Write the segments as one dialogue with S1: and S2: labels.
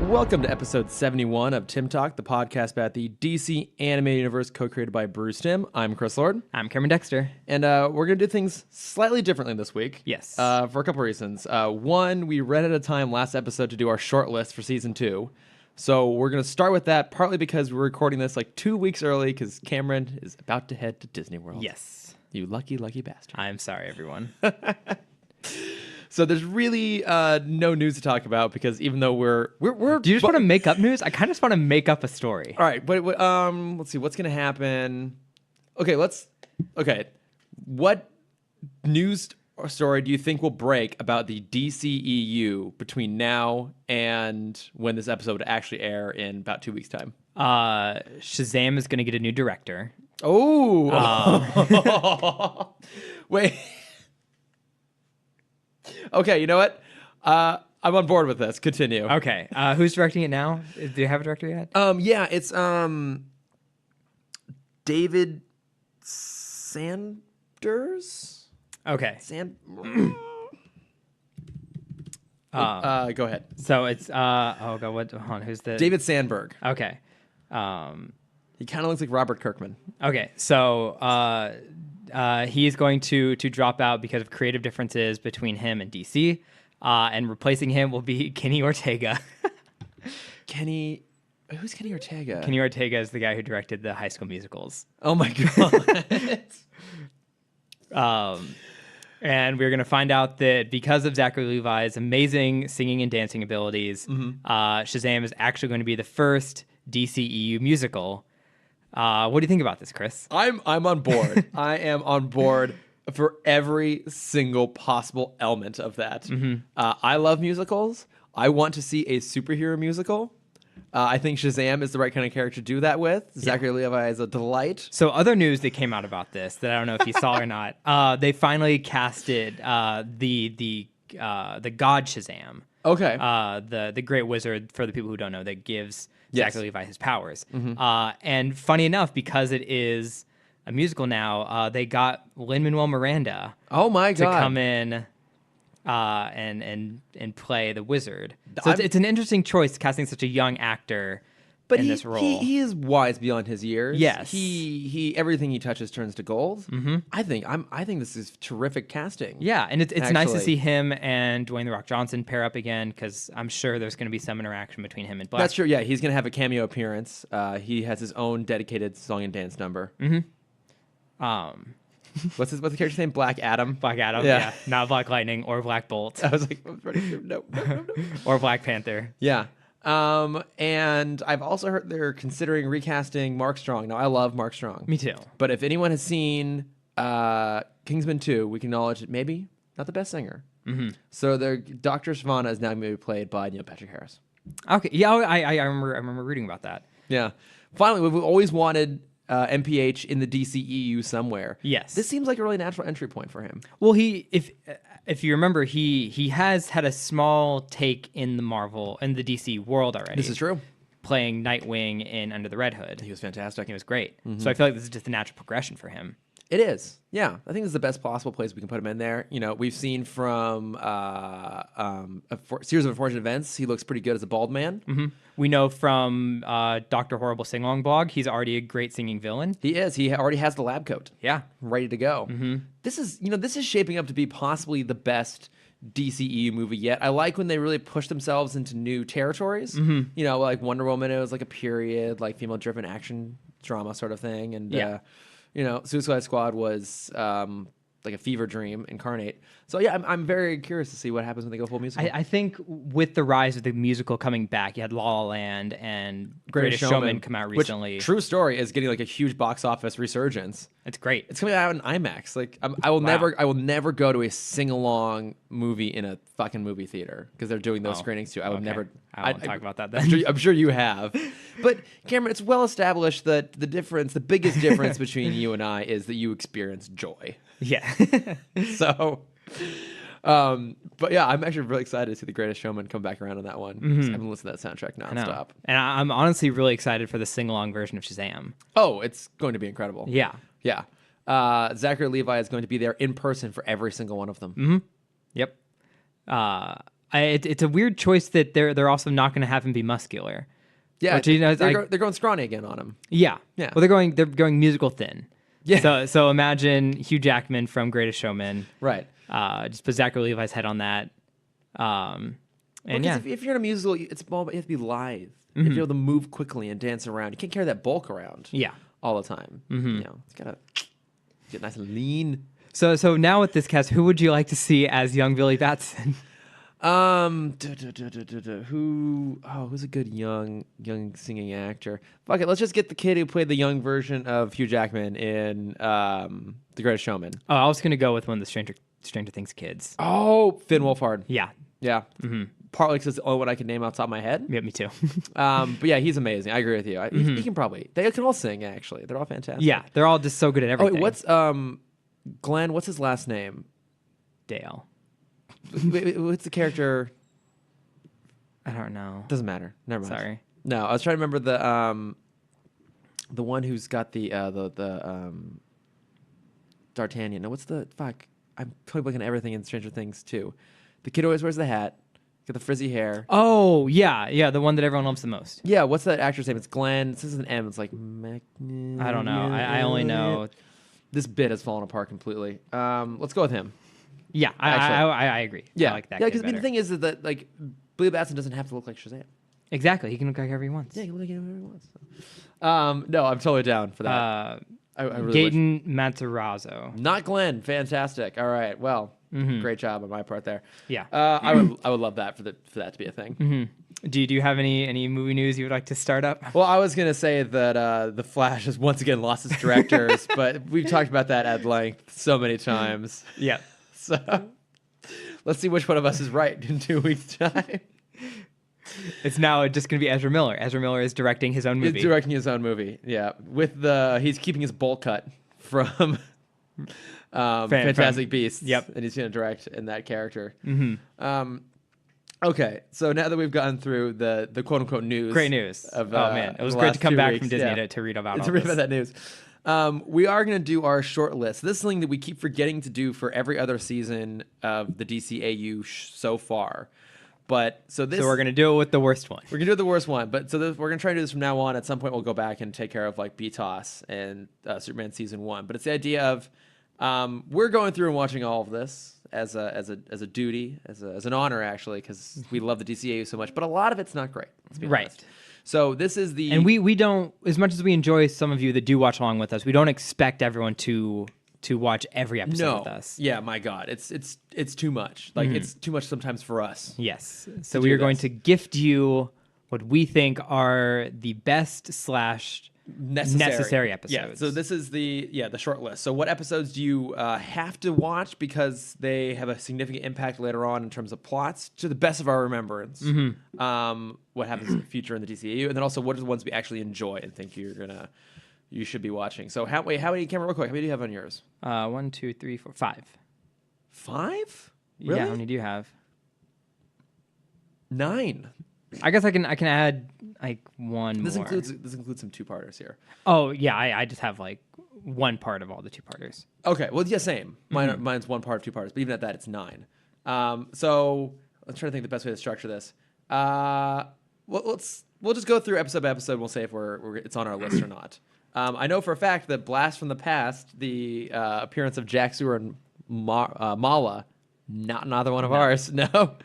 S1: Welcome to episode 71 of Timm Talk, the podcast about the DC animated universe co-created by Bruce Timm. I'm Chris Lord.
S2: I'm Cameron Dexter.
S1: And we're going to do things slightly differently this week.
S2: Yes.
S1: For a couple reasons. One, we ran out of time last episode to do our shortlist for season 2. So we're going to start with that, partly because we're recording this like 2 weeks early because Cameron is about to head to Disney World.
S2: Yes.
S1: You lucky, lucky bastard.
S2: I'm sorry, everyone.
S1: So there's really no news to talk about because even though we're
S2: Do you just want to make up news? I kind of just want to make up a story.
S1: All right, but let's see what's going to happen. Okay, what news or story do you think will break about the DCEU between now and when this episode would actually air in about 2 weeks' time?
S2: Shazam is going to get a new director.
S1: Oh, wait. Okay, you know what? I'm on board with this. Continue.
S2: Okay, who's directing it now? Do you have a director yet?
S1: Yeah, it's David Sanders.
S2: Okay.
S1: Go ahead.
S2: So it's oh god, what? Hold on, who's the
S1: David Sandberg.
S2: Okay.
S1: He kind of looks like Robert Kirkman.
S2: Okay, so he is going to drop out because of creative differences between him and DC, and replacing him will be Kenny Ortega.
S1: Who's Kenny Ortega?
S2: Kenny Ortega is the guy who directed the High School Musicals.
S1: Oh my god.
S2: And we're going to find out that because of Zachary Levi's amazing singing and dancing abilities, Shazam is actually going to be the first DCEU musical. What do you think about this, Chris?
S1: I'm on board. I am on board for every single possible element of that. I love musicals. I want to see a superhero musical. I think Shazam is the right kind of character to do that with. Yeah. Zachary Levi is a delight.
S2: So other news that came out about this that I don't know if you saw or not, they finally casted the God Shazam.
S1: Okay.
S2: The great wizard, for the people who don't know, that gives Zachary Levi his powers. And funny enough, because it is a musical now, they got Lin-Manuel Miranda to come in and play the wizard. So it's an interesting choice casting such a young actor in this role.
S1: He is wise beyond his years.
S2: Yes.
S1: He everything he touches turns to gold. I think this is terrific casting.
S2: Yeah, and it's nice to see him and Dwayne "The Rock" Johnson pair up again because I'm sure there's going to be some interaction between him and Black.
S1: That's true. Yeah, he's going to have a cameo appearance. He has his own dedicated song and dance number. What's the character's name? Black Adam.
S2: Black Adam. Yeah. Not Black Lightning or Black Bolt.
S1: I was like, I'm pretty sure. No.
S2: Or Black Panther.
S1: Yeah. And I've also heard they're considering recasting Mark Strong. Now, I love Mark Strong.
S2: Me too.
S1: But if anyone has seen Kingsman 2, we can acknowledge that maybe not the best singer. So Dr. Sivana is now going to be played by Neil Patrick Harris.
S2: Okay. Yeah, I remember reading about that.
S1: Yeah. Finally, we've always wanted MPH in the DCEU somewhere.
S2: Yes.
S1: This seems like a really natural entry point for him.
S2: Well, if you remember, he has had a small take in the DC world already.
S1: This is true.
S2: Playing Nightwing in Under the Red Hood.
S1: He was fantastic.
S2: He was great. So I feel like this is just a natural progression for him.
S1: It is. Yeah. I think this is the best possible place we can put him in there. You know, we've seen from a series of unfortunate events, he looks pretty good as a bald man.
S2: We know from Dr. Horrible Sing-Along blog, he's already a great singing villain.
S1: He is. He already has the lab coat.
S2: Yeah.
S1: Ready to go. This is shaping up to be possibly the best DCEU movie yet. I like when they really push themselves into new territories. You know, like Wonder Woman, it was like a period, like female-driven action drama sort of thing. And, you know, Suicide Squad was like a fever dream incarnate. So yeah, I'm very curious to see what happens when they go full musical.
S2: I think with the rise of the musical coming back, you had La La Land and Greatest Showman come out recently.
S1: Which, true story, is getting like a huge box office resurgence.
S2: It's great.
S1: It's coming out in IMAX. Like I will never go to a sing along movie in a fucking movie theater because they're doing those screenings too. I would never.
S2: I won't talk about that then.
S1: I'm sure you have. But Cameron, it's well established that the biggest difference between you and I is that you experience joy.
S2: Yeah.
S1: So, but yeah, I'm actually really excited to see The Greatest Showman come back around on that one. I've been listening to that soundtrack nonstop.
S2: And I'm honestly really excited for the sing-along version of Shazam.
S1: Oh, it's going to be incredible.
S2: Yeah.
S1: Yeah. Zachary Levi is going to be there in person for every single one of them.
S2: Yep. It's a weird choice that they're also not going to have him be muscular.
S1: Yeah, which, they're going scrawny again on him.
S2: Yeah.
S1: Yeah.
S2: Well, they're going musical thin. Yeah. So imagine Hugh Jackman from Greatest Showman.
S1: Right.
S2: Just put Zachary Levi's head on that. And
S1: if you're in a musical, it's all, you have to be lithe. You have to be able to move quickly and dance around. You can't carry that bulk around.
S2: Yeah.
S1: All the time. You know, it's gotta get nice and lean.
S2: So now with this cast, who would you like to see as young Billy Batson?
S1: Who's a good young singing actor? Fuck it, let's just get the kid who played the young version of Hugh Jackman in The Greatest Showman.
S2: Oh, I was gonna go with one of the Stranger Things kids.
S1: Oh, Finn Wolfhard.
S2: Yeah.
S1: Partly because it's the only one I can name off the top of my head.
S2: Yeah, me too.
S1: But yeah, he's amazing. I agree with you. He can probably. They can all sing. Actually, they're all fantastic.
S2: Yeah, they're all just so good at everything.
S1: Oh, wait, what's Glenn? What's his last name?
S2: Dale.
S1: What's the character?
S2: I don't know.
S1: Doesn't matter. Never mind.
S2: Sorry.
S1: No, I was trying to remember the one who's got the D'Artagnan. No, what's the fuck? I'm totally blanking on everything in Stranger Things too. The kid always wears the hat, got the frizzy hair.
S2: Oh yeah, the one that everyone loves the most.
S1: Yeah, what's that actor's name? It's Glenn. This is an M. It's like
S2: I don't know. I only know.
S1: This bit has fallen apart completely. Let's go with him.
S2: Yeah, I agree.
S1: Yeah,
S2: I like that.
S1: Yeah, because the thing is that like Billy Batson doesn't have to look like Shazam.
S2: Exactly, he can look like whoever he wants.
S1: Yeah, he can look like whoever he wants. So. No, I'm totally down for that. I really
S2: Gaten Matarazzo.
S1: Not Glenn. Fantastic. All right. Well, great job on my part there.
S2: Yeah.
S1: I would love that for that to be a thing.
S2: Do you have any movie news you would like to start up?
S1: Well, I was gonna say that The Flash has once again lost its directors, but we've talked about that at length so many times.
S2: Yeah.
S1: So let's see which one of us is right in 2 weeks' time.
S2: It's now just going to be Ezra Miller. Ezra Miller is directing his own movie.
S1: He's directing his own movie, yeah. He's keeping his bowl cut from Fantastic Beasts.
S2: Yep.
S1: And he's going to direct in that character. Okay, so now that we've gotten through the quote-unquote news.
S2: Great news.
S1: Of,
S2: oh, man. It was great to come back from Disney to read about all
S1: to read about that news. We are going to do our short list. This is something that we keep forgetting to do for every other season of the DCAU so far. But so we're
S2: going to do it with the worst one.
S1: We're going to do the worst one. But so we're going to try to do this from now on. At some point, we'll go back and take care of like BTOS and Superman season 1. But it's the idea of we're going through and watching all of this as a duty, as an honor actually, because we love the DCAU so much. But a lot of it's not great. Let's be honest. So this is the
S2: we don't, as much as we enjoy some of you that do watch along with us, we don't expect everyone to watch every episode with us.
S1: Yeah, my God, it's too much. Like it's too much sometimes for us.
S2: Yes. So we are going to gift you what we think are the best / necessary episodes.
S1: Yeah. So this is the short list. So what episodes do you have to watch because they have a significant impact later on in terms of plots, to the best of our remembrance? What happens in the future in the DCAU, and then also what are the ones we actually enjoy and think you should be watching. So how many, Cameron, real quick, how many do you have on yours?
S2: 1, 2, 3, 4, 5.
S1: 5? Really?
S2: Yeah, how many do you have?
S1: 9.
S2: I guess I can add like one
S1: this
S2: more.
S1: This includes some 2-parters here.
S2: Oh yeah, I just have like one part of all the 2-parters.
S1: Okay, well yeah, same. Mine's 1 part of 2 parters, but even at that, it's 9. So let's try to think the best way to structure this. We'll just go through episode by episode. We'll say if it's on our list or not. I know for a fact that Blast from the Past, the appearance of Jack Sewer and Mala, not another one of ours. No.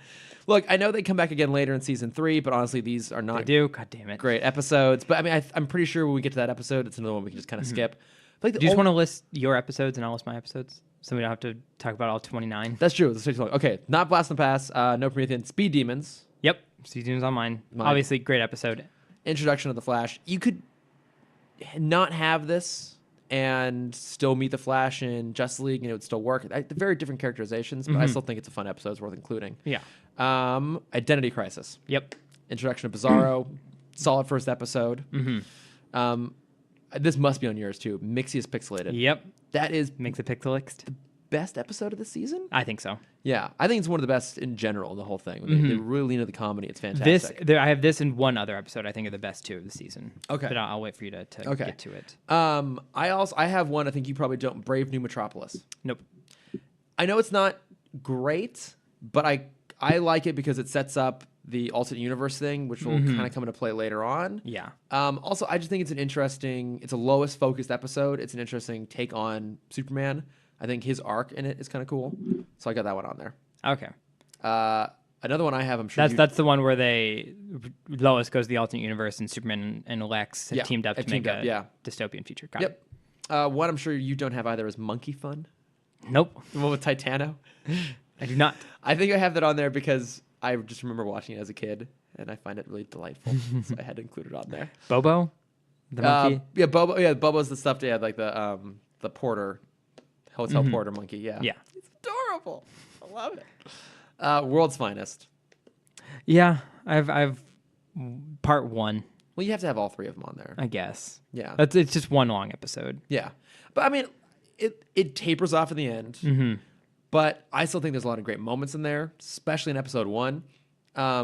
S1: Look, I know they come back again later in season 3, but honestly, these are not
S2: They do. God damn it.
S1: great episodes. But I mean, I'm pretty sure when we get to that episode, it's another one we can just kind of skip. Like
S2: do you just want to list your episodes and I'll list my episodes? So we don't have to talk about all 29?
S1: That's true. That's long. Okay, not Blast from the Past, no Promethean, Speed Demons.
S2: Yep. Speed Demons on mine. Obviously, great episode.
S1: Introduction of the Flash. You could not have this and still meet the Flash in Justice League, and it would still work. They're very different characterizations, but I still think it's a fun episode. It's worth including.
S2: Yeah.
S1: Identity Crisis.
S2: Yep.
S1: Introduction of Bizarro. Solid first episode. This must be on yours, too. Mixius Pixelated.
S2: Yep.
S1: That is
S2: Makes it Pixelixed.
S1: the best episode of the season?
S2: I think so.
S1: Yeah. I think it's one of the best in general, the whole thing. They really lean into the comedy. It's fantastic.
S2: I have this and one other episode I think are the best 2 of the season.
S1: Okay.
S2: But I'll wait for you to get to it.
S1: I have one I think you probably don't. Brave New Metropolis.
S2: Nope.
S1: I know it's not great, but I I like it because it sets up the alternate universe thing, which will kind of come into play later on.
S2: Yeah.
S1: Also, I just think it's a lowest focused episode. It's an interesting take on Superman. I think his arc in it is kind of cool. So I got that one on there.
S2: Okay.
S1: Another one I have, I'm sure
S2: that's the one where Lois goes to the alternate universe and Superman and Lex have teamed up to make a dystopian future. Got it.
S1: One I'm sure you don't have either is Monkey Fun.
S2: Nope.
S1: The one with Titano.
S2: I do not.
S1: I think I have that on there because I just remember watching it as a kid, and I find it really delightful, so I had to include it on there.
S2: Bobo, the monkey.
S1: Yeah, Bobo. Yeah, Bobo's the stuff they had, like the porter, hotel porter monkey. Yeah,
S2: yeah,
S1: it's adorable. I love it. World's Finest.
S2: Yeah, I've part 1.
S1: Well, you have to have all 3 of them on there,
S2: I guess.
S1: Yeah,
S2: it's just one long episode.
S1: Yeah, but I mean, it tapers off in the end. But I still think there's a lot of great moments in there, especially in episode 1. I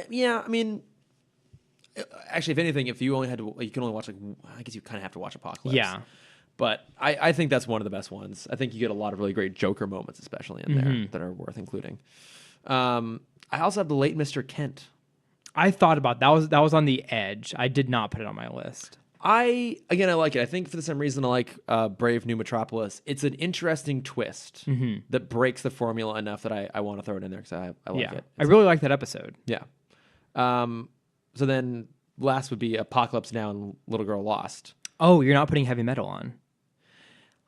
S1: mean, actually, if anything, if you only had to, you can only watch, like, I guess you kind of have to watch Apocalypse.
S2: Yeah.
S1: But I think that's one of the best ones. I think you get a lot of really great Joker moments, especially in there, that are worth including. I also have the late Mr. Kent.
S2: I thought about that. That was on the edge. I did not put it on my list.
S1: I like it. I think for the same reason I like Brave New Metropolis. It's an interesting twist that breaks the formula enough that I want to throw it in there because I like it.
S2: I really like that episode.
S1: Yeah. So then last would be Apocalypse Now and Little Girl Lost. Oh,
S2: you're not putting Heavy Metal on.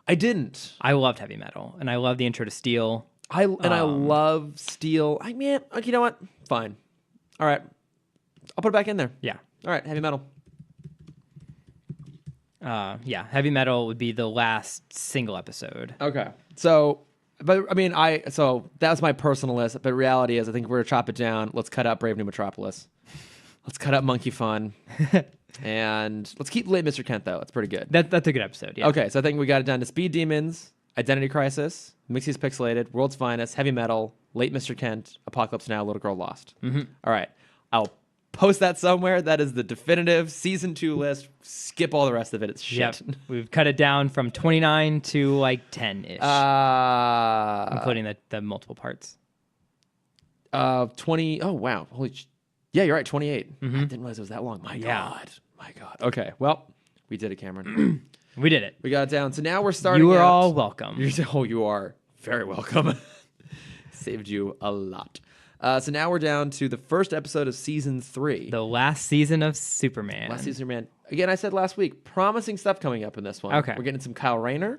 S1: I didn't.
S2: I loved Heavy Metal, and I love the intro to Steel.
S1: I love Steel. Okay, you know what? Fine. All right. I'll put it back in there.
S2: Yeah.
S1: All right, Heavy Metal.
S2: Heavy Metal would be the last single episode.
S1: Okay. So that's my personal list, but reality is I think we're going to chop it down. Let's cut out Brave New Metropolis. Let's cut out Monkey Fun. And let's keep Late Mr. Kent, though. It's pretty good.
S2: That's a good episode, yeah.
S1: Okay, so I think we got it down to Speed Demons, Identity Crisis, Mixies Pixelated, World's Finest, Heavy Metal, Late Mr. Kent, Apocalypse Now, Little Girl Lost. All right. I'll post that somewhere. That is the definitive season 2 list. Skip all the rest of it. It's shit.
S2: Yep. We've cut it down from 29 to like 10-ish. Including the multiple parts.
S1: 20. Oh, wow. Yeah, you're right. 28. I didn't realize it was that long. My God. Okay. Well, we did it, Cameron.
S2: We did it.
S1: We got it down. So now we're starting.
S2: You are all welcome.
S1: You are very welcome. Saved you a lot. So now we're down to the first episode of season 3.
S2: The last season of Superman.
S1: Again, I said last week, promising stuff coming up in this one.
S2: Okay.
S1: We're getting some Kyle Rayner.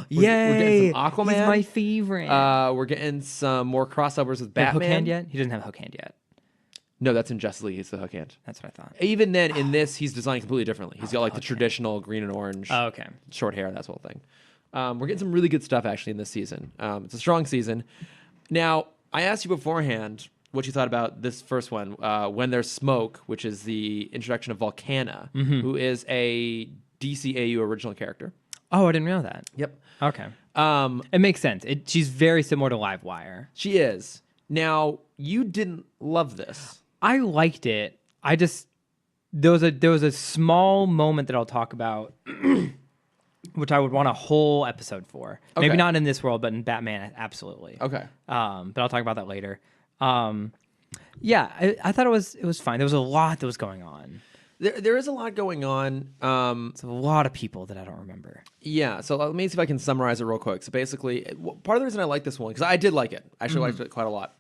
S2: Yay!
S1: We're getting some Aquaman.
S2: He's my favorite.
S1: We're getting some more crossovers with Batman.
S2: Hook hand yet? He doesn't have a hook hand yet.
S1: No, that's in Justice League. He's the hook hand.
S2: That's what I thought.
S1: Even then, in this, he's designed completely differently. He's got like the traditional green and orange.
S2: Oh, okay.
S1: Short hair, that whole thing. We're getting some really good stuff actually in this season. It's a strong season. Now, I asked you beforehand what you thought about this first one, When There's Smoke, which is the introduction of Volcana, who is a DCAU original character.
S2: Oh, I didn't know that.
S1: Yep.
S2: Okay. It makes sense. She's very similar to Livewire.
S1: She is. Now, you didn't love this.
S2: I liked it. There was a small moment that I'll talk about, which I would want a whole episode for. Okay. Maybe not in this world, but in Batman, absolutely.
S1: Okay.
S2: But I'll talk about that later. Yeah, I thought it was fine. There was a lot that was going on.
S1: There is a lot going on.
S2: It's a lot of people that I don't remember.
S1: Yeah, so let me see if I can summarize it real quick. So basically, part of the reason I like this one, because I did like it. I actually liked it quite a lot.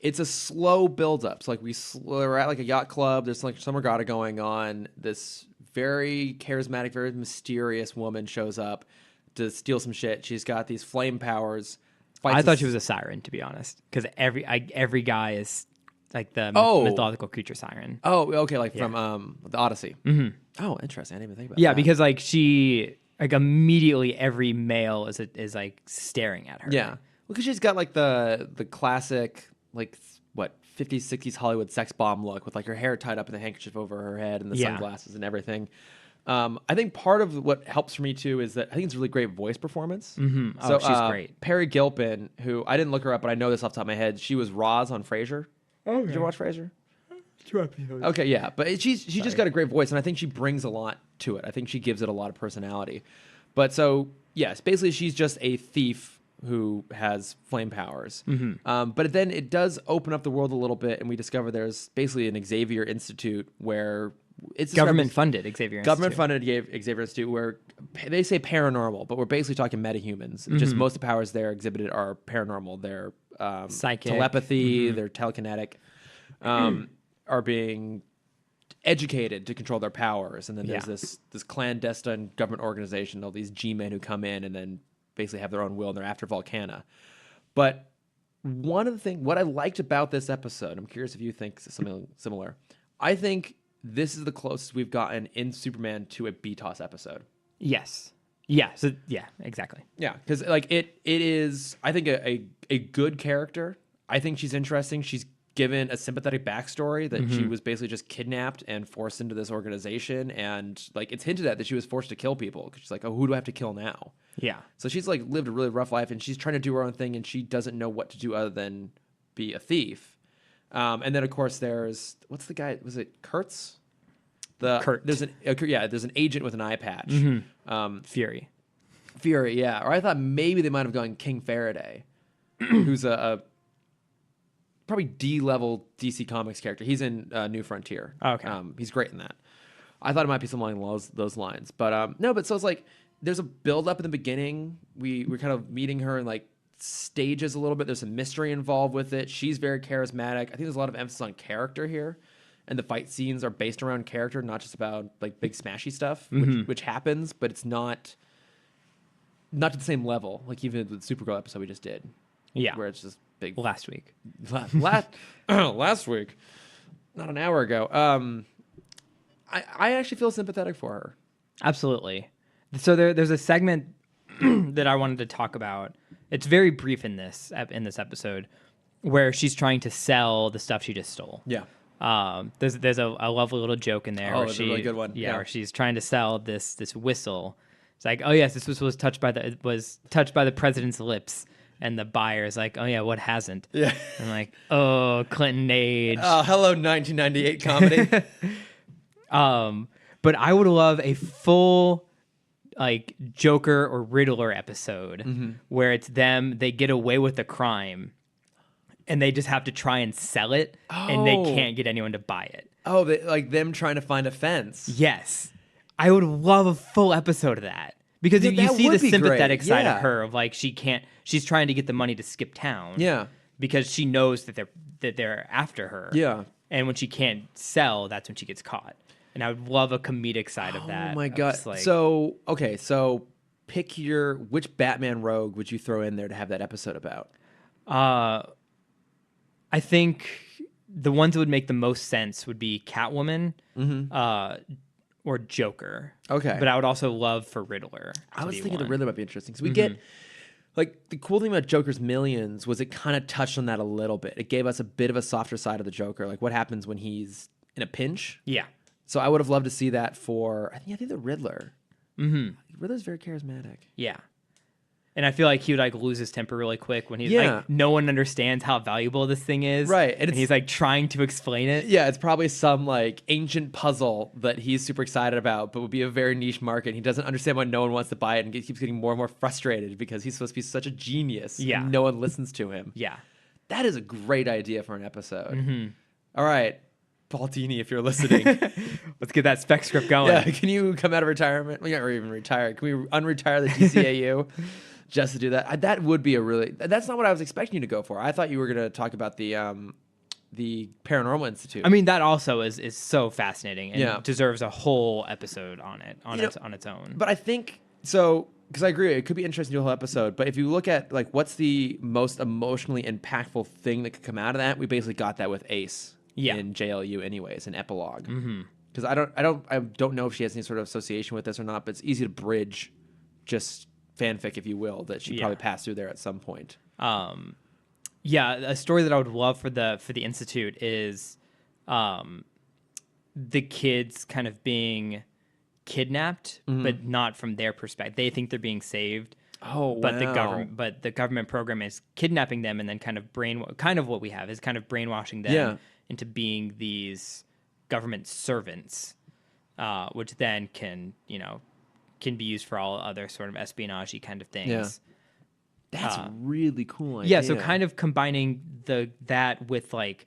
S1: It's a slow build-up. So like we're at like a yacht club. There's like some regatta going on. This very charismatic, very mysterious woman shows up to steal some shit. She's got these flame powers.
S2: I thought she was a siren, to be honest, because every guy is like the mythological creature siren.
S1: Oh, okay, like from the Odyssey. Oh, interesting. I didn't even think about that.
S2: Yeah, because like she immediately every male is like staring at her.
S1: Yeah, well, because she's got like the classic like 50s, 60s Hollywood sex bomb look with like her hair tied up in a handkerchief over her head and the sunglasses and everything. I think part of what helps for me too is that I think it's a really great voice performance.
S2: So she's great.
S1: Perry Gilpin, who I didn't look her up, but I know this off the top of my head. She was Roz on Frasier. Okay. Did you watch Frasier? Okay, yeah, but she just got a great voice, and I think she brings a lot to it. I think she gives it a lot of personality. But so yes, basically she's just a thief who has flame powers. But then it does open up the world a little bit, and we discover there's basically an Xavier Institute where it's
S2: government-funded Xavier
S1: Institute, where they say paranormal, but we're basically talking metahumans. Just most of the powers there exhibited are paranormal. They're
S2: psychic,
S1: telepathy, they're telekinetic, are being educated to control their powers. And then there's this clandestine government organization, all these G-men who come in and then basically have their own will, and they're after Volcana. But one of the things, what I liked about this episode, I'm curious if you think something similar. I think this is the closest we've gotten in Superman to a BTOS episode.
S2: Yes. Yeah. So yeah, exactly.
S1: Yeah, because like it is, I think a good character. I think she's interesting. She's given a sympathetic backstory that she was basically just kidnapped and forced into this organization, and like it's hinted at that she was forced to kill people because she's like, oh, who do I have to kill now?
S2: Yeah.
S1: So she's like lived a really rough life, and she's trying to do her own thing, and she doesn't know what to do other than be a thief. And then of course there's what's the guy? Was it Kurtz?
S2: Kurt.
S1: There's an agent with an eye patch.
S2: Fury,
S1: yeah. Or I thought maybe they might have gone King Faraday, who's a probably D-level DC Comics character. He's in New Frontier.
S2: Oh, okay.
S1: He's great in that. I thought it might be something along those lines. But no, but so it's like there's a build up in the beginning. We're kind of meeting her in like stages a little bit. There's some mystery involved with it. She's very charismatic. I think there's a lot of emphasis on character here. And the fight scenes are based around character, not just about like big smashy stuff, which happens, but it's not to the same level. Like even the Supergirl episode we just did.
S2: Yeah.
S1: Where it's just big.
S2: Last week.
S1: Last week. Not an hour ago. I actually feel sympathetic for her.
S2: Absolutely. So there's a segment that I wanted to talk about. It's very brief in this episode where she's trying to sell the stuff she just stole.
S1: Yeah.
S2: There's a lovely little joke in there.
S1: Oh, it's a really good one.
S2: Yeah, where she's trying to sell this whistle. It's like, oh yes, this whistle was touched by the president's lips, and the buyer is like, oh yeah, what hasn't? Yeah. And like, oh, Clinton age.
S1: Oh, hello, 1998 comedy.
S2: But I would love a full like Joker or Riddler episode where it's they get away with a crime. And they just have to try and sell it, and they can't get anyone to buy it.
S1: Oh, like them trying to find a fence.
S2: Yes. I would love a full episode of that. Because you see the sympathetic side of her, of like she's trying to get the money to skip town.
S1: Yeah.
S2: Because she knows that they're after her.
S1: Yeah.
S2: And when she can't sell, that's when she gets caught. And I would love a comedic side of that.
S1: Oh my God. So pick which Batman rogue would you throw in there to have that episode about?
S2: I think the ones that would make the most sense would be Catwoman or Joker.
S1: Okay.
S2: But I would also love for Riddler.
S1: I was thinking the Riddler might be interesting. So we get, like, the cool thing about Joker's Millions was it kind of touched on that a little bit. It gave us a bit of a softer side of the Joker. Like, what happens when he's in a pinch?
S2: Yeah.
S1: So I would have loved to see that for, I think the Riddler. Riddler's very charismatic.
S2: Yeah. And I feel like he would like lose his temper really quick when he's like, no one understands how valuable this thing is.
S1: Right.
S2: And he's like trying to explain it.
S1: Yeah, it's probably some like ancient puzzle that he's super excited about, but would be a very niche market. He doesn't understand why no one wants to buy it and keeps getting more and more frustrated because he's supposed to be such a genius. Yeah. And no one listens to him.
S2: Yeah.
S1: That is a great idea for an episode. All right. Paul Dini, if you're listening.
S2: Let's get that spec script going.
S1: Yeah, can you come out of retirement? Well, or even retire. Can we unretire the DCAU? Just to do that, that would be that's not what I was expecting you to go for. I thought you were going to talk about the Paranormal Institute.
S2: I mean, that also is so fascinating and deserves a whole episode on its own.
S1: But I think so, because I agree, it could be interesting to do a whole episode. But if you look at like what's the most emotionally impactful thing that could come out of that, we basically got that with Ace in JLU, anyways, an epilogue. Because I don't know if she has any sort of association with this or not, but it's easy to bridge just fanfic, if you will, that she probably passed through there at some point.
S2: A story that I would love for the Institute is the kids kind of being kidnapped, but not from their perspective. They think they're being saved.
S1: Oh,
S2: but
S1: wow.
S2: the government program is kidnapping them and then kind of what we have is kind of brainwashing them into being these government servants, which then can be used for all other sort of espionage kind of things.
S1: That's really cool idea.
S2: Yeah, so kind of combining that with like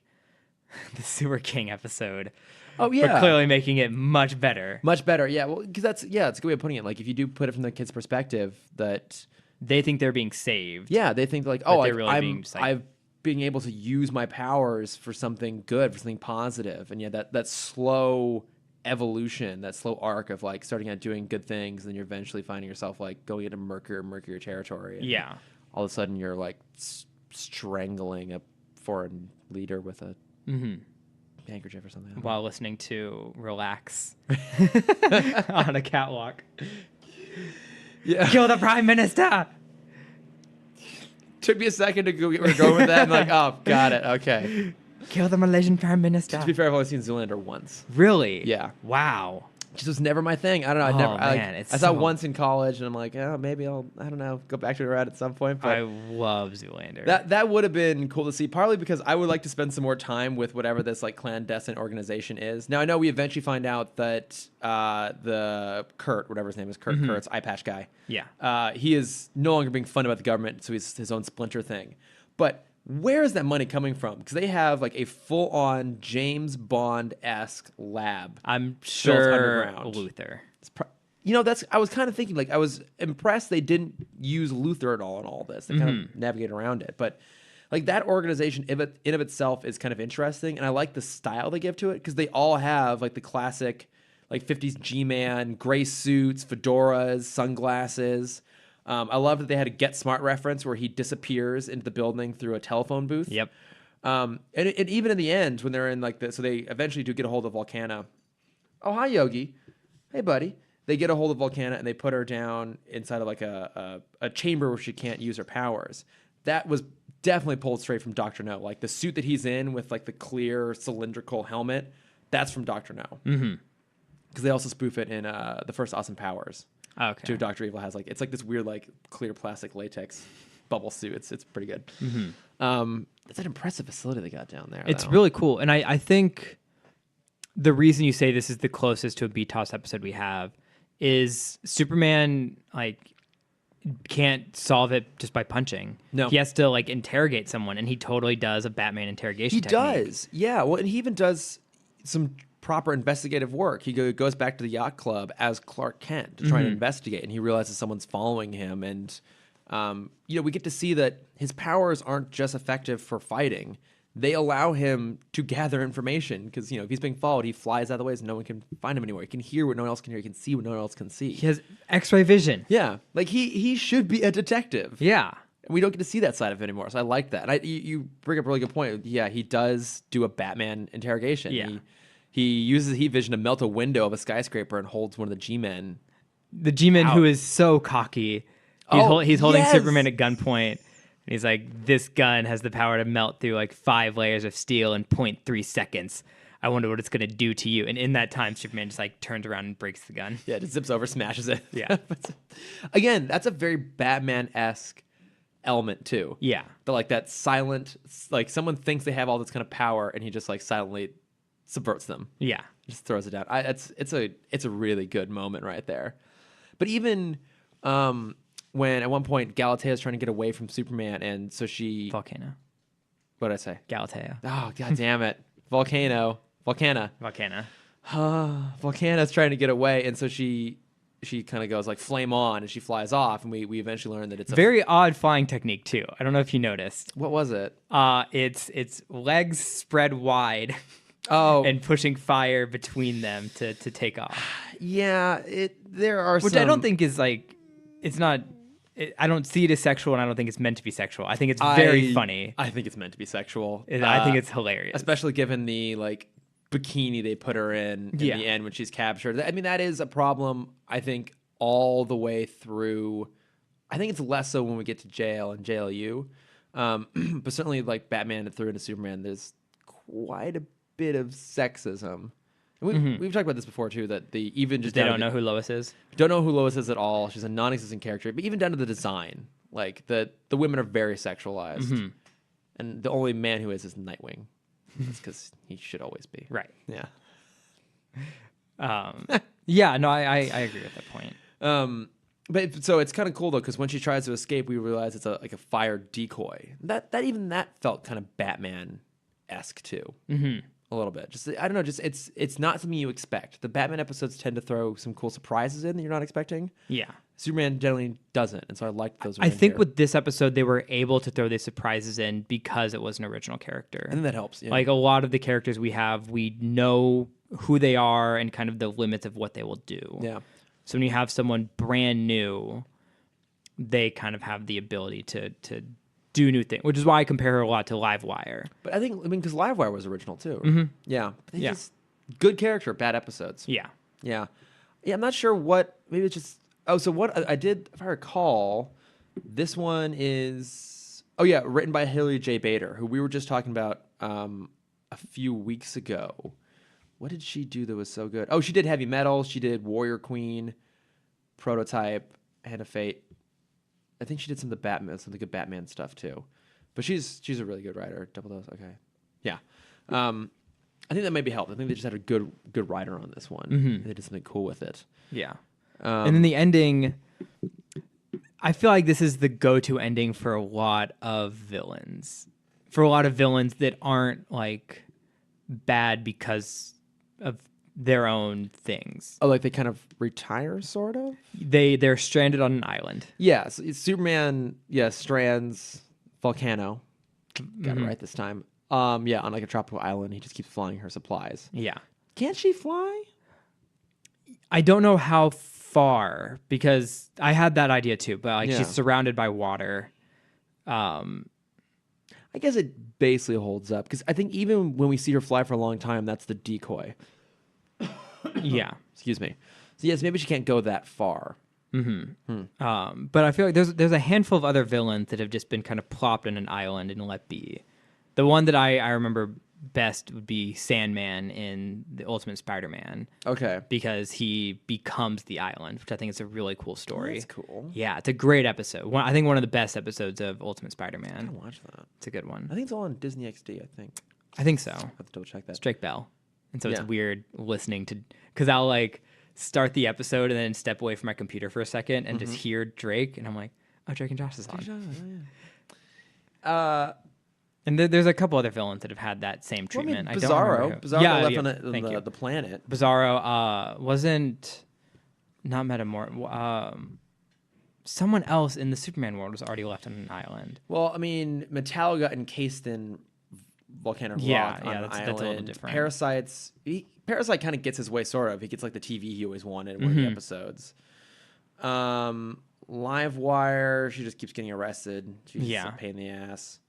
S2: the Sewer King episode.
S1: Oh yeah,
S2: but clearly making it much better.
S1: Much better, yeah. Well, because it's a good way of putting it. Like if you do put it from the kid's perspective, that
S2: they think they're being saved.
S1: Yeah, they think like, I've being able to use my powers for something good, for something positive, and that slow evolution, that slow arc of like starting out doing good things, and then you're eventually finding yourself like going into murkier territory. And
S2: yeah,
S1: all of a sudden you're like strangling a foreign leader with a handkerchief or something.
S2: While listening to Relax on a catwalk.
S1: Yeah.
S2: Kill the Prime Minister!
S1: Took me a second to go where we're going with that. I'm like, oh, got it. Okay.
S2: Kill the Malaysian Prime Minister.
S1: To be fair, I've only seen Zoolander once.
S2: Really?
S1: Yeah.
S2: Wow.
S1: Just was never my thing. I don't know. I saw it once in college, and I'm like, oh, maybe I don't know, go back to it at some point. But
S2: I love Zoolander.
S1: That would have been cool to see, partly because I would like to spend some more time with whatever this like clandestine organization is. Now I know we eventually find out that the Kurt, whatever his name is, Kurt's eye patch guy.
S2: Yeah.
S1: He is no longer being funded by the government, so he's his own splinter thing. But where is that money coming from? Because they have like a full-on James Bond-esque lab.
S2: I'm sure
S1: underground.
S2: Luther.
S1: I was kind of thinking, like, I was impressed they didn't use Luther at all in all this. They kind of navigate around it. But like that organization in of itself is kind of interesting, and I like the style they give to it because they all have like the classic like 50s G-Man, gray suits, fedoras, sunglasses. I love that they had a Get Smart reference where he disappears into the building through a telephone booth.
S2: Yep.
S1: And even in the end, when they're in like so they eventually do get a hold of Volcana. Oh, hi, Yogi. Hey, buddy. They get a hold of Volcana and they put her down inside of like a chamber where she can't use her powers. That was definitely pulled straight from Dr. No. Like the suit that he's in with like the clear cylindrical helmet, that's from Dr. No. Mm-hmm. Because they also spoof it in the first Awesome Powers.
S2: Okay.
S1: Too, Dr. Evil has like it's like this weird like clear plastic latex bubble suit. It's pretty good. Mm-hmm. It's an impressive facility they got down there.
S2: It's really cool, and I think the reason you say this is the closest to a BTOS episode we have is Superman like can't solve it just by punching.
S1: No,
S2: he has to like interrogate someone, and he totally does a Batman interrogation. He
S1: does, yeah. Well, and he even does some proper investigative work. He goes back to the yacht club as Clark Kent to try and investigate, and he realizes someone's following him. And we get to see that his powers aren't just effective for fighting; they allow him to gather information. Because if he's being followed, he flies out of the way, so no one can find him anymore. He can hear what no one else can hear. He can see what no one else can see.
S2: He has X-ray vision.
S1: Yeah, like he should be a detective.
S2: Yeah.
S1: And we don't get to see that side of it anymore, so I like that. And you bring up a really good point. Yeah, he does do a Batman interrogation.
S2: Yeah.
S1: He uses heat vision to melt a window of a skyscraper and holds one of the G-Men.
S2: The G-Men who is so cocky. He's holding Superman at gunpoint. And he's like, this gun has the power to melt through like 5 layers of steel in 0.3 seconds. I wonder what it's going to do to you. And in that time, Superman just like turns around and breaks the gun.
S1: Yeah, just zips over, smashes it.
S2: Yeah.
S1: Again, that's a very Batman-esque element too.
S2: Yeah.
S1: Like that silent, like someone thinks they have all this kind of power and he just like silently subverts them.
S2: Yeah,
S1: just throws it down. It's a really good moment right there. But even when at one point Galatea is trying to get away from Superman, and so she
S2: Volcana.
S1: What did I say?
S2: Galatea.
S1: Oh, god damn it! Volcana. Volcana's trying to get away, and so she kind of goes like flame on, and she flies off, and we eventually learn that it's a
S2: very odd flying technique too. I don't know if you noticed.
S1: What was it?
S2: It's legs spread wide.
S1: Oh,
S2: and pushing fire between them to take off.
S1: Yeah, there are
S2: which I don't think is like it's not. I don't see it as sexual, and I don't think it's meant to be sexual. I think it's very funny.
S1: I think it's meant to be sexual.
S2: I think it's hilarious,
S1: especially given the like bikini they put her in the end when she's captured. I mean, that is a problem. I think all the way through. I think it's less so when we get to jail and JLU, but certainly like Batman through into Superman, there's quite a bit of sexism. And we've talked about this before too, that they don't
S2: know who Lois is.
S1: Don't know who Lois is at all. She's a non-existent character. But even down to the design, like the women are very sexualized, and the only man who is Nightwing. That's because he should always be.
S2: Right.
S1: Yeah.
S2: Yeah. No, I agree with that point.
S1: But so it's kind of cool though, because when she tries to escape, we realize it's like a fire decoy. That felt kind of Batman-esque too, a little bit. Just I don't know, just it's not something you expect. The Batman episodes tend to throw some cool surprises in that you're not expecting.
S2: Yeah,
S1: Superman generally doesn't, and so I liked those.
S2: I think with this episode, they were able to throw these surprises in because it was an original character.
S1: I think that helps. Yeah.
S2: Like a lot of the characters we have, we know who they are and kind of the limits of what they will do.
S1: Yeah.
S2: So when you have someone brand new, they kind of have the ability to do new things, which is why I compare her a lot to Livewire.
S1: But I mean, because Livewire was original too. Yeah. But just good character, bad episodes.
S2: Yeah.
S1: Yeah. Yeah. I'm not sure what. Maybe it's just. Oh, so what I did, if I recall, this one is. Oh yeah, written by Hilary J. Bader, who we were just talking about a few weeks ago. What did she do that was so good? Oh, she did Heavy Metal. She did Warrior Queen, Prototype, Hand of Fate. I think she did some of the good Batman stuff too. But she's a really good writer. Double Dose. Okay. Yeah. I think that maybe helped. I think they just had a good writer on this one. They did something cool with it.
S2: Yeah. And then the ending, I feel like this is the go-to ending for a lot of villains. For a lot of villains that aren't like bad because of their own things.
S1: Oh, like they kind of retire, sort of?
S2: They're stranded on an island.
S1: Yeah, so Superman, strands Volcano. Got it right this time. On like a tropical island. He just keeps flying her supplies.
S2: Yeah.
S1: Can't she fly?
S2: I don't know how far, because I had that idea too, but like she's surrounded by water.
S1: I guess it basically holds up, because I think even when we see her fly for a long time, that's the decoy.
S2: Yeah.
S1: Excuse me. So yes, maybe she can't go that far.
S2: But I feel like there's a handful of other villains that have just been kind of plopped on an island and let be. The one that I remember best would be Sandman in the Ultimate Spider-Man.
S1: Okay.
S2: Because he becomes the island, which I think is a really cool story.
S1: That's cool.
S2: Yeah, it's a great episode. I think one of the best episodes of Ultimate Spider-Man.
S1: I gotta watch that.
S2: It's a good one.
S1: I think it's all on Disney XD, I think.
S2: I think so.
S1: I have to double check that.
S2: It's Drake Bell. And so it's weird listening to, because I'll like start the episode and then step away from my computer for a second and just hear Drake, and I'm like, oh, Drake and Josh is on. And there's a couple other villains that have had that same treatment.
S1: Well, I mean, Bizarro left on the planet.
S2: Bizarro wasn't not someone else in the Superman world was already left on an island.
S1: Well, I mean, Metallo got encased in volcanic rock on an island. That's a little different. Parasite kind of gets his way, sort of. He gets like the TV he always wanted in one of the episodes. Livewire, she just keeps getting arrested. She's just a pain in the ass.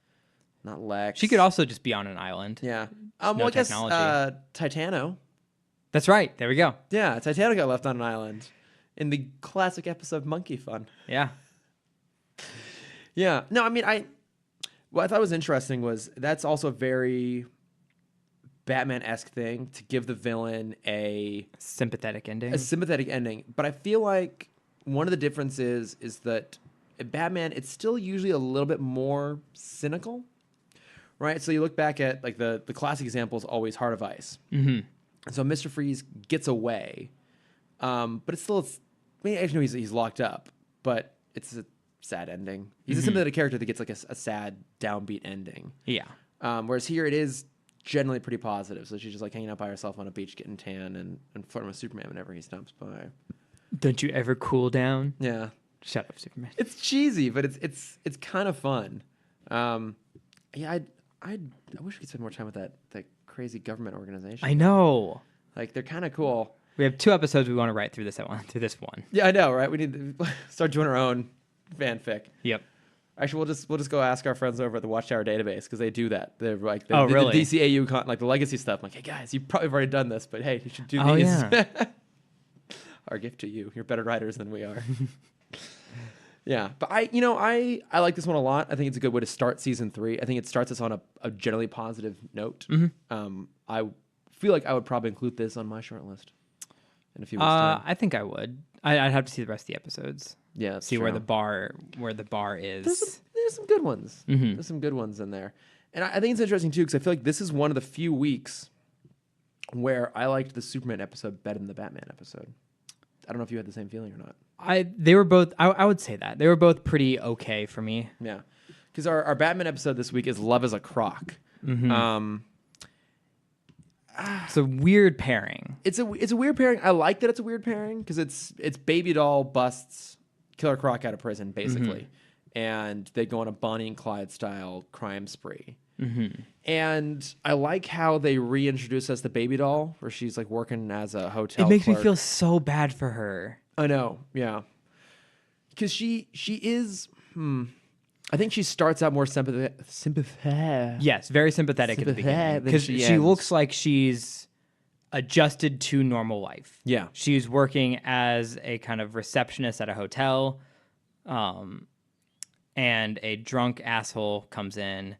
S1: Not Lex.
S2: She could also just be on an island.
S1: Yeah.
S2: No
S1: I guess
S2: technology.
S1: Titano.
S2: That's right. There we go.
S1: Yeah, Titano got left on an island in the classic episode Monkey Fun.
S2: Yeah.
S1: Yeah. No, I mean, what I thought was interesting was that's also a very Batman-esque thing to give the villain a
S2: sympathetic ending.
S1: But I feel like one of the differences is that Batman, it's still usually a little bit more cynical. Right, so you look back at like the classic example is always Heart of Ice. So Mr. Freeze gets away, but it's still. I mean, actually, he's locked up, but it's a sad ending. He's a sympathetic character that gets like a sad downbeat ending.
S2: Yeah.
S1: Whereas here it is generally pretty positive. So she's just like hanging out by herself on a beach, getting tan, and flirting with Superman whenever he stops by.
S2: Don't you ever cool down?
S1: Yeah.
S2: Shut up, Superman.
S1: It's cheesy, but it's kind of fun. Yeah, I wish we could spend more time with that crazy government organization.
S2: I know.
S1: Like, they're kind of cool.
S2: We have 2 episodes we want to write through this one.
S1: Yeah, I know, right? We need to start doing our own fanfic.
S2: Yep.
S1: Actually, we'll just go ask our friends over at the Watchtower database, because they do that. They're like
S2: really?
S1: The DCAU like the legacy stuff. I'm like, hey guys, you probably have already done this, but hey, you should do these.
S2: Yeah.
S1: Our gift to you. You're better writers than we are. Yeah, but I like this one a lot. I think it's a good way to start season 3. I think it starts us on a generally positive note. I feel like I would probably include this on my short list in a few weeks' time.
S2: I think I would. I'd have to see the rest of the episodes.
S1: Yeah, that's
S2: see
S1: true.
S2: where the bar is.
S1: There's some good ones. There's some good ones in there, and I think it's interesting too, because I feel like this is one of the few weeks where I liked the Superman episode better than the Batman episode. I don't know if you had the same feeling or not.
S2: They were both. I would say that they were both pretty okay for me.
S1: Yeah, because our Batman episode this week is Love is a Croc.
S2: Mm-hmm. It's a weird pairing.
S1: It's a weird pairing. I like that it's a weird pairing because it's Baby Doll busts Killer Croc out of prison basically, and they go on a Bonnie and Clyde style crime spree. And I like how they reintroduce us to Baby Doll, where she's like working as a hotel.
S2: It makes
S1: clerk.
S2: me feel so bad for her.
S1: I know, yeah, because she is. I think she starts out more sympathetic.
S2: Yes, very sympathetic at the beginning because she looks like she's adjusted to normal life.
S1: Yeah,
S2: she's working as a kind of receptionist at a hotel, and a drunk asshole comes in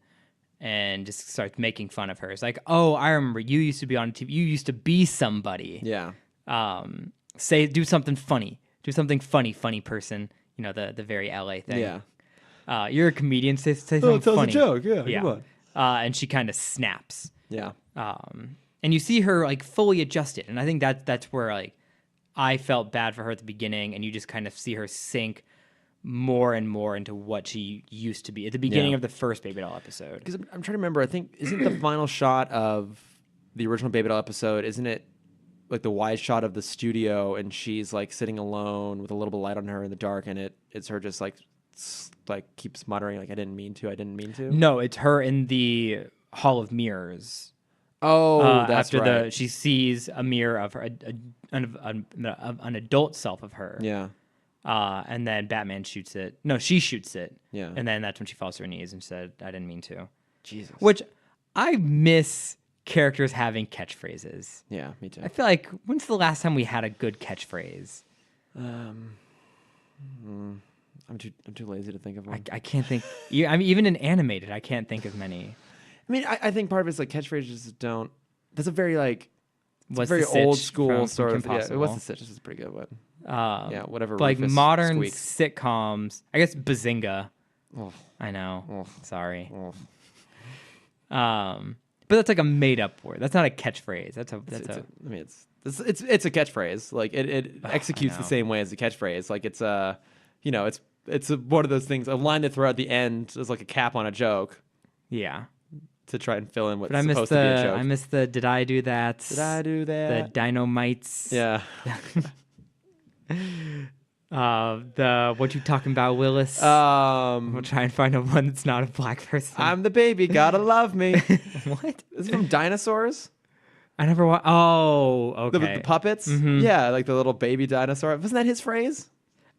S2: and just starts making fun of her. It's like, oh, I remember you used to be on TV. You used to be somebody.
S1: Yeah.
S2: Do something funny. Do something funny person. You know, the very LA thing.
S1: Yeah.
S2: You're a comedian. Say something funny.
S1: It's a joke. Yeah. Come
S2: on. And she kind of snaps.
S1: Yeah.
S2: And you see her like fully adjusted, and I think that's where like I felt bad for her at the beginning, and you just kind of see her sink more and more into what she used to be at the beginning of the first Baby Doll episode.
S1: Because I'm trying to remember. I think isn't the final shot of the original Baby Doll episode? Isn't it like the wide shot of the studio, and she's like sitting alone with a little bit of light on her in the dark, and it's her just like keeps muttering like I didn't mean to.
S2: No, it's her in the Hall of Mirrors.
S1: Oh, that's
S2: after
S1: right.
S2: she sees a mirror of her, an adult self of her.
S1: Yeah.
S2: And then Batman shoots it. No, she shoots it.
S1: Yeah.
S2: And then that's when she falls to her knees and said, I didn't mean to.
S1: Jesus.
S2: Which I miss characters having catchphrases.
S1: Yeah, me too.
S2: I feel like, when's the last time we had a good catchphrase?
S1: I'm too lazy to think of one.
S2: I can't think. I mean, even in animated, I can't think of many.
S1: I mean, I think part of it's like catchphrases just don't. That's a very like.
S2: What's
S1: very
S2: the sitch
S1: old school
S2: from
S1: sort of.
S2: Impossible?
S1: Yeah, what's the stitch? This is a pretty good one. Yeah, whatever.
S2: Like
S1: Rufus
S2: modern
S1: squeaks.
S2: sitcoms, I guess Bazinga.
S1: Oh.
S2: I know.
S1: Oh.
S2: Sorry.
S1: Oh.
S2: But that's like a made up word. That's not a catchphrase.
S1: I mean, it's a catchphrase. Like it executes the same way as a catchphrase. Like it's it's one of those things. A line to throw at the end is like a cap on a joke.
S2: Yeah.
S1: To try and fill in what's
S2: but
S1: supposed to be a joke.
S2: I missed the did I do that?
S1: Did I do that?
S2: The dynamites.
S1: Yeah.
S2: The what you talking about, Willis? We'll try and find a one that's not a black person.
S1: I'm the baby, gotta love me.
S2: What?
S1: Is it from Dinosaurs?
S2: I never watched. Oh, okay.
S1: The puppets? Yeah, like the little baby dinosaur. Wasn't that his phrase?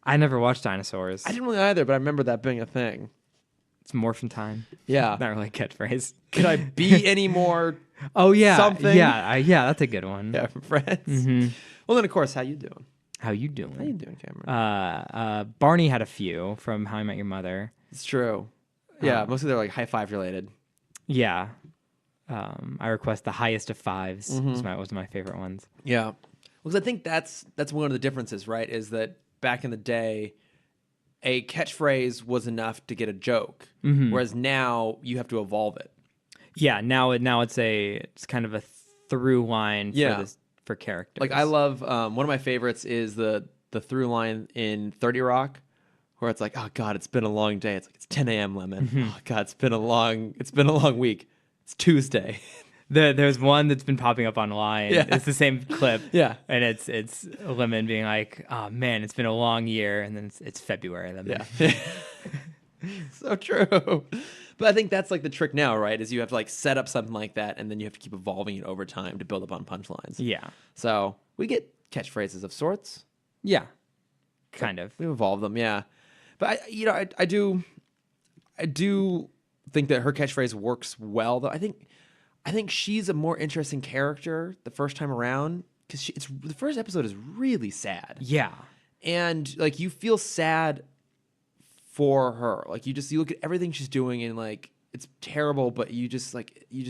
S2: I never watched Dinosaurs.
S1: I didn't really either, but I remember that being a thing.
S2: It's Morphin' Time.
S1: Yeah.
S2: Not really a catchphrase.
S1: Could I be any more?
S2: Oh, yeah.
S1: Something?
S2: Yeah, that's a good one.
S1: Yeah, from Friends. Well, then, of course, how you doing?
S2: How you doing?
S1: How you doing, Cameron?
S2: Barney had a few from How I Met Your Mother.
S1: It's true. Yeah, mostly they're like high five related.
S2: Yeah. I request the highest of fives. Was my favorite ones.
S1: Yeah. Because I think that's one of the differences, right? Is that back in the day, a catchphrase was enough to get a joke, whereas now you have to evolve it.
S2: Yeah, now it's kind of a through line for characters.
S1: Like I love one of my favorites is the through line in 30 Rock, where it's like, oh God, it's been a long day. It's like it's 10 a.m. Lemon. Oh God, it's been a long week. It's Tuesday.
S2: There's one that's been popping up online.
S1: Yeah.
S2: It's the same clip.
S1: Yeah.
S2: And it's Lemon being like, oh man, it's been a long year. And then it's February, Lemon.
S1: Yeah. So true. But I think that's like the trick now, right? Is you have to like set up something like that, and then you have to keep evolving it over time to build up on punchlines.
S2: Yeah.
S1: So we get catchphrases of sorts.
S2: Yeah. Kind of.
S1: We've evolved them, yeah. But I do think that her catchphrase works well, though. I think she's a more interesting character the first time around because the first episode is really sad.
S2: Yeah.
S1: And like you feel sad for her. Like you look at everything she's doing and like it's terrible, but you just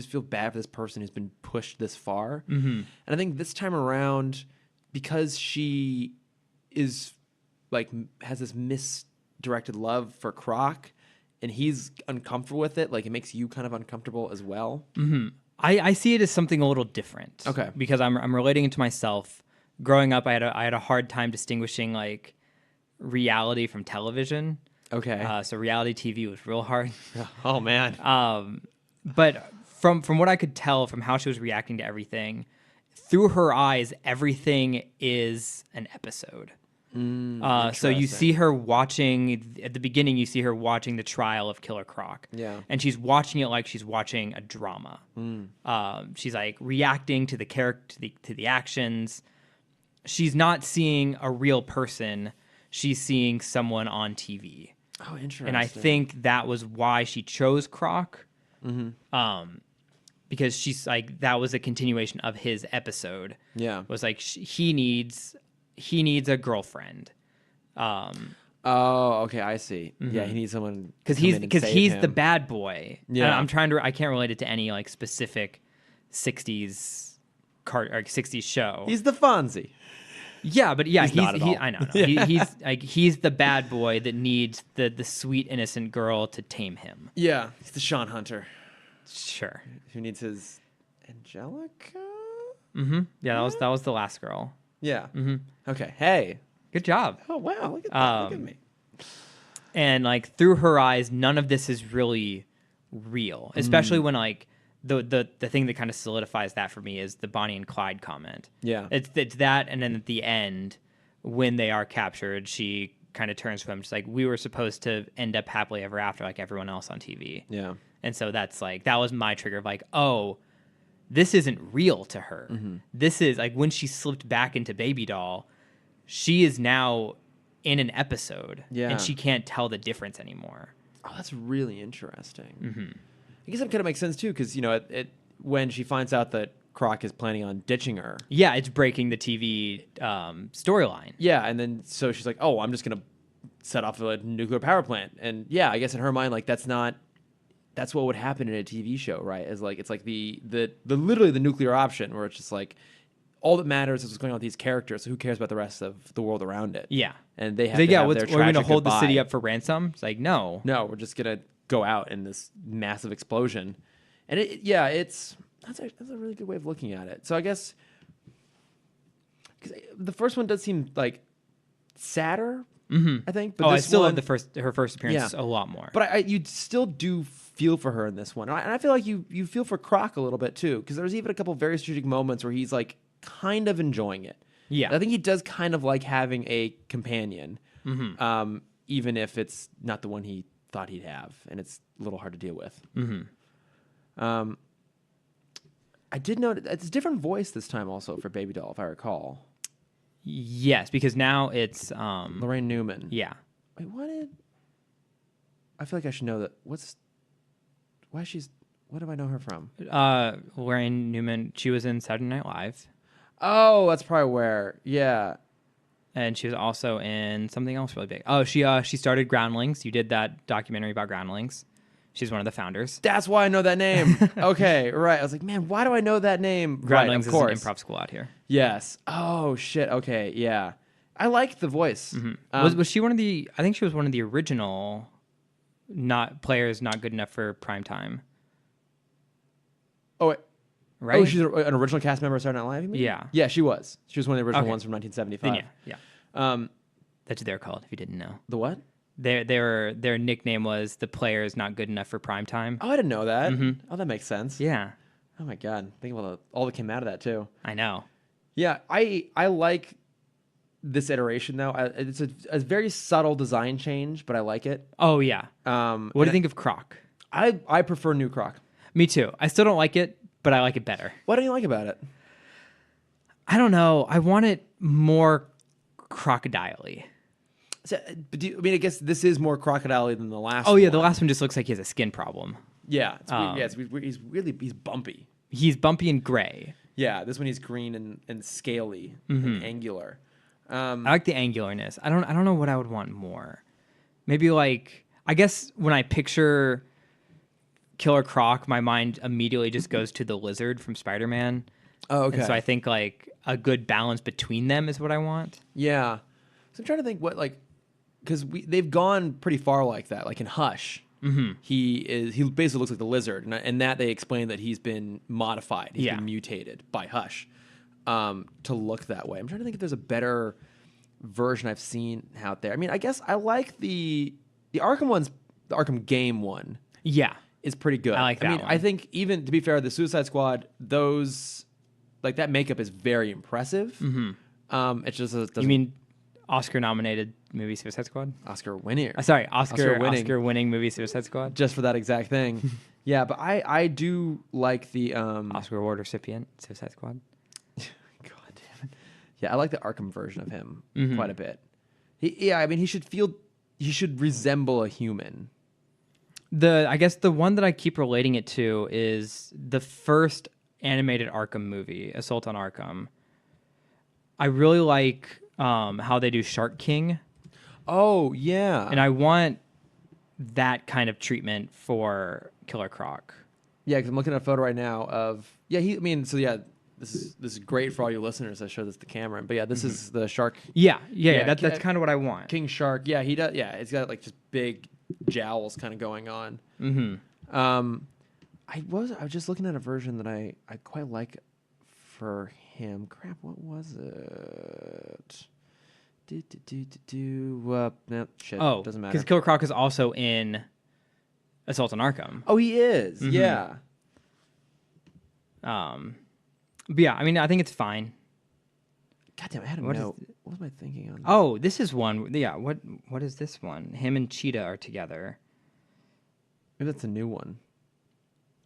S1: feel bad for this person who's been pushed this far. And I think this time around, because she is like has this misdirected love for Croc and he's uncomfortable with it, like it makes you kind of uncomfortable as well.
S2: I see it as something a little different.
S1: Okay.
S2: Because I'm relating it to myself growing up, I had a hard time distinguishing like reality from television.
S1: Okay.
S2: So reality TV was real hard.
S1: Oh man.
S2: But from what I could tell from how she was reacting to everything, through her eyes, everything is an episode. So you see her watching at the beginning. You see her watching the trial of Killer Croc.
S1: Yeah.
S2: And she's watching it like she's watching a drama. She's like reacting to the character, to the actions. She's not seeing a real person. She's seeing someone on TV.
S1: Oh, interesting.
S2: And I think that was why she chose Croc. Because she's like, that was a continuation of his episode.
S1: Yeah.
S2: Was like, he needs a girlfriend.
S1: Oh, okay, I see. Yeah, he needs someone
S2: because he's the bad boy.
S1: Yeah,
S2: I'm I can't relate it to any like specific 60s or 60s show.
S1: He's the Fonzie.
S2: Yeah, but yeah,
S1: not at all.
S2: I know. No. He's the bad boy that needs the sweet innocent girl to tame him.
S1: Yeah, he's the Sean Hunter.
S2: Sure.
S1: Who needs his Angelica?
S2: Yeah, that was the last girl.
S1: Yeah. Okay. Hey.
S2: Good job.
S1: Oh wow! Look at that. Look at me.
S2: And like through her eyes, none of this is really real. Especially when like the thing that kind of solidifies that for me is the Bonnie and Clyde comment.
S1: Yeah.
S2: It's that, and then at the end, when they are captured, she kind of turns to him, just like, we were supposed to end up happily ever after, like everyone else on TV.
S1: Yeah.
S2: And so that's like, that was my trigger of like, oh, this isn't real to her. This is like when she slipped back into Baby Doll, she is now in an episode.
S1: Yeah.
S2: And she can't tell the difference anymore.
S1: Oh, that's really interesting. I guess that kind of makes sense too, because when she finds out that Croc is planning on ditching her.
S2: Yeah, it's breaking the TV storyline.
S1: Yeah, and then so she's like, "Oh, I'm just gonna set off a nuclear power plant." And yeah, I guess in her mind, like that's what would happen in a TV show, right? It's like the literally the nuclear option, where it's just like all that matters is what's going on with these characters. So who cares about the rest of the world around it?
S2: Yeah,
S1: and they have to have their tragic
S2: we're gonna hold
S1: goodbye.
S2: the city up for ransom. It's like no,
S1: we're just gonna go out in this massive explosion, and that's a really good way of looking at it. So I guess because the first one does seem like sadder, I think. But
S2: I still love her first appearance a lot more.
S1: But you still do feel for her in this one, and I feel like you feel for Croc a little bit too, because there's even a couple very strategic moments where he's like kind of enjoying it.
S2: Yeah,
S1: I think he does kind of like having a companion, even if it's not the one he thought he'd have, and it's a little hard to deal with. I did note it's a different voice this time also for Baby Doll, if I recall.
S2: Yes, because now it's
S1: Lorraine Newman.
S2: Yeah.
S1: Wait, I feel like I should know that. What do I know her from?
S2: Lorraine Newman, she was in Saturday Night Live.
S1: Oh, that's probably where. Yeah.
S2: And she was also in something else really big. Oh, she started Groundlings. You did that documentary about Groundlings. She's one of the founders.
S1: That's why I know that name. Okay, right. I was like, man, why do I know that name?
S2: Groundlings
S1: right, of course.
S2: Is an improv school out here.
S1: Yes. Oh, shit. Okay, yeah. I liked the voice.
S2: Was she one of the... I think she was one of the original players not good enough for prime time.
S1: Oh, wait.
S2: Right?
S1: Oh, she's an original cast member of Saturday Night Live, you mean?
S2: Yeah.
S1: Yeah, she was. She was one of the original ones from 1975.
S2: Then yeah. That's what they're called, if you didn't know.
S1: The what?
S2: Their nickname was the players not good enough for prime time.
S1: Oh, I didn't know that. Oh, that makes sense.
S2: Yeah.
S1: Oh my god, think about all that came out of that too.
S2: I know.
S1: Yeah, I like this iteration though. It's a very subtle design change, but I like it.
S2: Oh yeah. What do you think of Croc?
S1: I prefer New Croc.
S2: Me too. I still don't like it, but I like it better.
S1: What do you like about it?
S2: I don't know. I want it more crocodile-y.
S1: So, I guess this is more crocodile-y than the last one.
S2: Oh, yeah, the last one just looks like he has a skin problem.
S1: Yeah, he's bumpy.
S2: He's bumpy and gray.
S1: Yeah, this one he's green and scaly and angular.
S2: I like the angularness. I don't know what I would want more. Maybe like, I guess when I picture Killer Croc, my mind immediately just goes to the lizard from Spider-Man.
S1: Oh, okay.
S2: And so I think like a good balance between them is what I want.
S1: Yeah. So I'm trying to think because they've gone pretty far like that. Like in Hush, he basically looks like the lizard, and that they explain that he's been modified, he's been mutated by Hush. to look that way. I'm trying to think if there's a better version I've seen out there. I mean, I guess I like the Arkham ones. The Arkham game one, is pretty good.
S2: I like that. One.
S1: I think even to be fair, the Suicide Squad, those like that makeup is very impressive.
S2: Mm-hmm.
S1: It just doesn't.
S2: You mean Oscar-nominated movie Suicide Squad?
S1: Oscar winning.
S2: Sorry, Oscar-winning movie Suicide Squad.
S1: Just for that exact thing. Yeah, but I do like the
S2: Oscar award recipient Suicide Squad.
S1: God damn it. Yeah, I like the Arkham version of him quite a bit. I mean, he should resemble a human.
S2: I guess the one that I keep relating it to is the first animated Arkham movie, Assault on Arkham. I really like how they do Shark King.
S1: Oh, yeah.
S2: And I want that kind of treatment for Killer Croc.
S1: Yeah, because I'm looking at a photo right now of this is great for all your listeners. I show this to Cameron, but this is the shark.
S2: Yeah. That's kind of what I want.
S1: King Shark. Yeah, he does. Yeah, it's got like just big jowls kind of going on. I was just looking at a version that I quite like for him. Crap, what was it? No, shit.
S2: Oh,
S1: doesn't matter.
S2: Because Killer Croc is also in Assault on Arkham.
S1: Oh, he is. Yeah.
S2: But yeah, I mean, I think it's fine.
S1: God damn, I had a note. What was I thinking on?
S2: Oh, this is one. Yeah, what is this one? Him and Cheetah are together.
S1: Maybe that's a new one.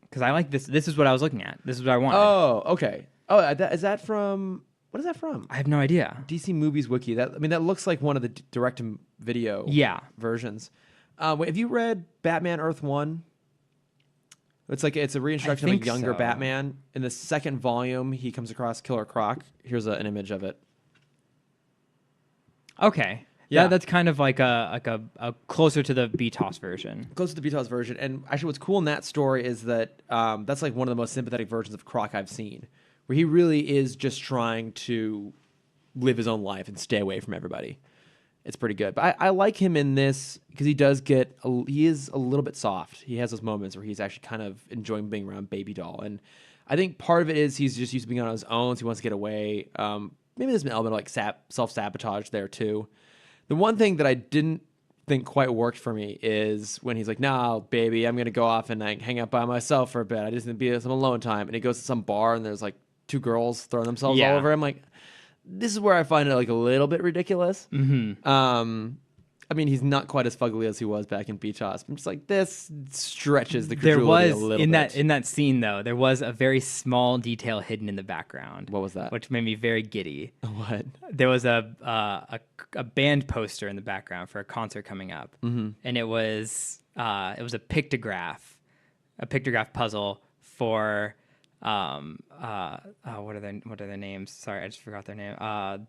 S2: Because I like this. This is what I was looking at. This is what I wanted.
S1: Oh, okay. Oh, is that from... What is that from?
S2: I have no idea.
S1: DC Movies Wiki. That looks like one of the direct-to-video versions. Wait, have you read Batman Earth 1? It's a reintroduction of a younger Batman. In the second volume, he comes across Killer Croc. Here's an image of it.
S2: Okay. Yeah, that's kind of like a closer to the BTOS version.
S1: Closer to the BTOS version. And actually what's cool in that story is that that's like one of the most sympathetic versions of Croc I've seen, where he really is just trying to live his own life and stay away from everybody. It's pretty good. But I like him in this because he is a little bit soft. He has those moments where he's actually kind of enjoying being around Baby Doll. And I think part of it is he's just used to being on his own, so he wants to get away. Maybe there's an element of like self-sabotage there too. The one thing that I didn't think quite worked for me is when he's like, "Nah, baby, I'm going to go off and like, hang out by myself for a bit. I just need to be some alone time." And he goes to some bar and there's like two girls throwing themselves all over him. Like, this is where I find it like a little bit ridiculous. I mean, he's not quite as fugly as he was back in BTOS. I'm just like, this stretches the credulity a little bit.
S2: In that scene though, there was a very small detail hidden in the background.
S1: What was that?
S2: Which made me very giddy.
S1: What?
S2: There was a band poster in the background for a concert coming up, and it was a pictograph puzzle for what are their names? Sorry, I just forgot their name.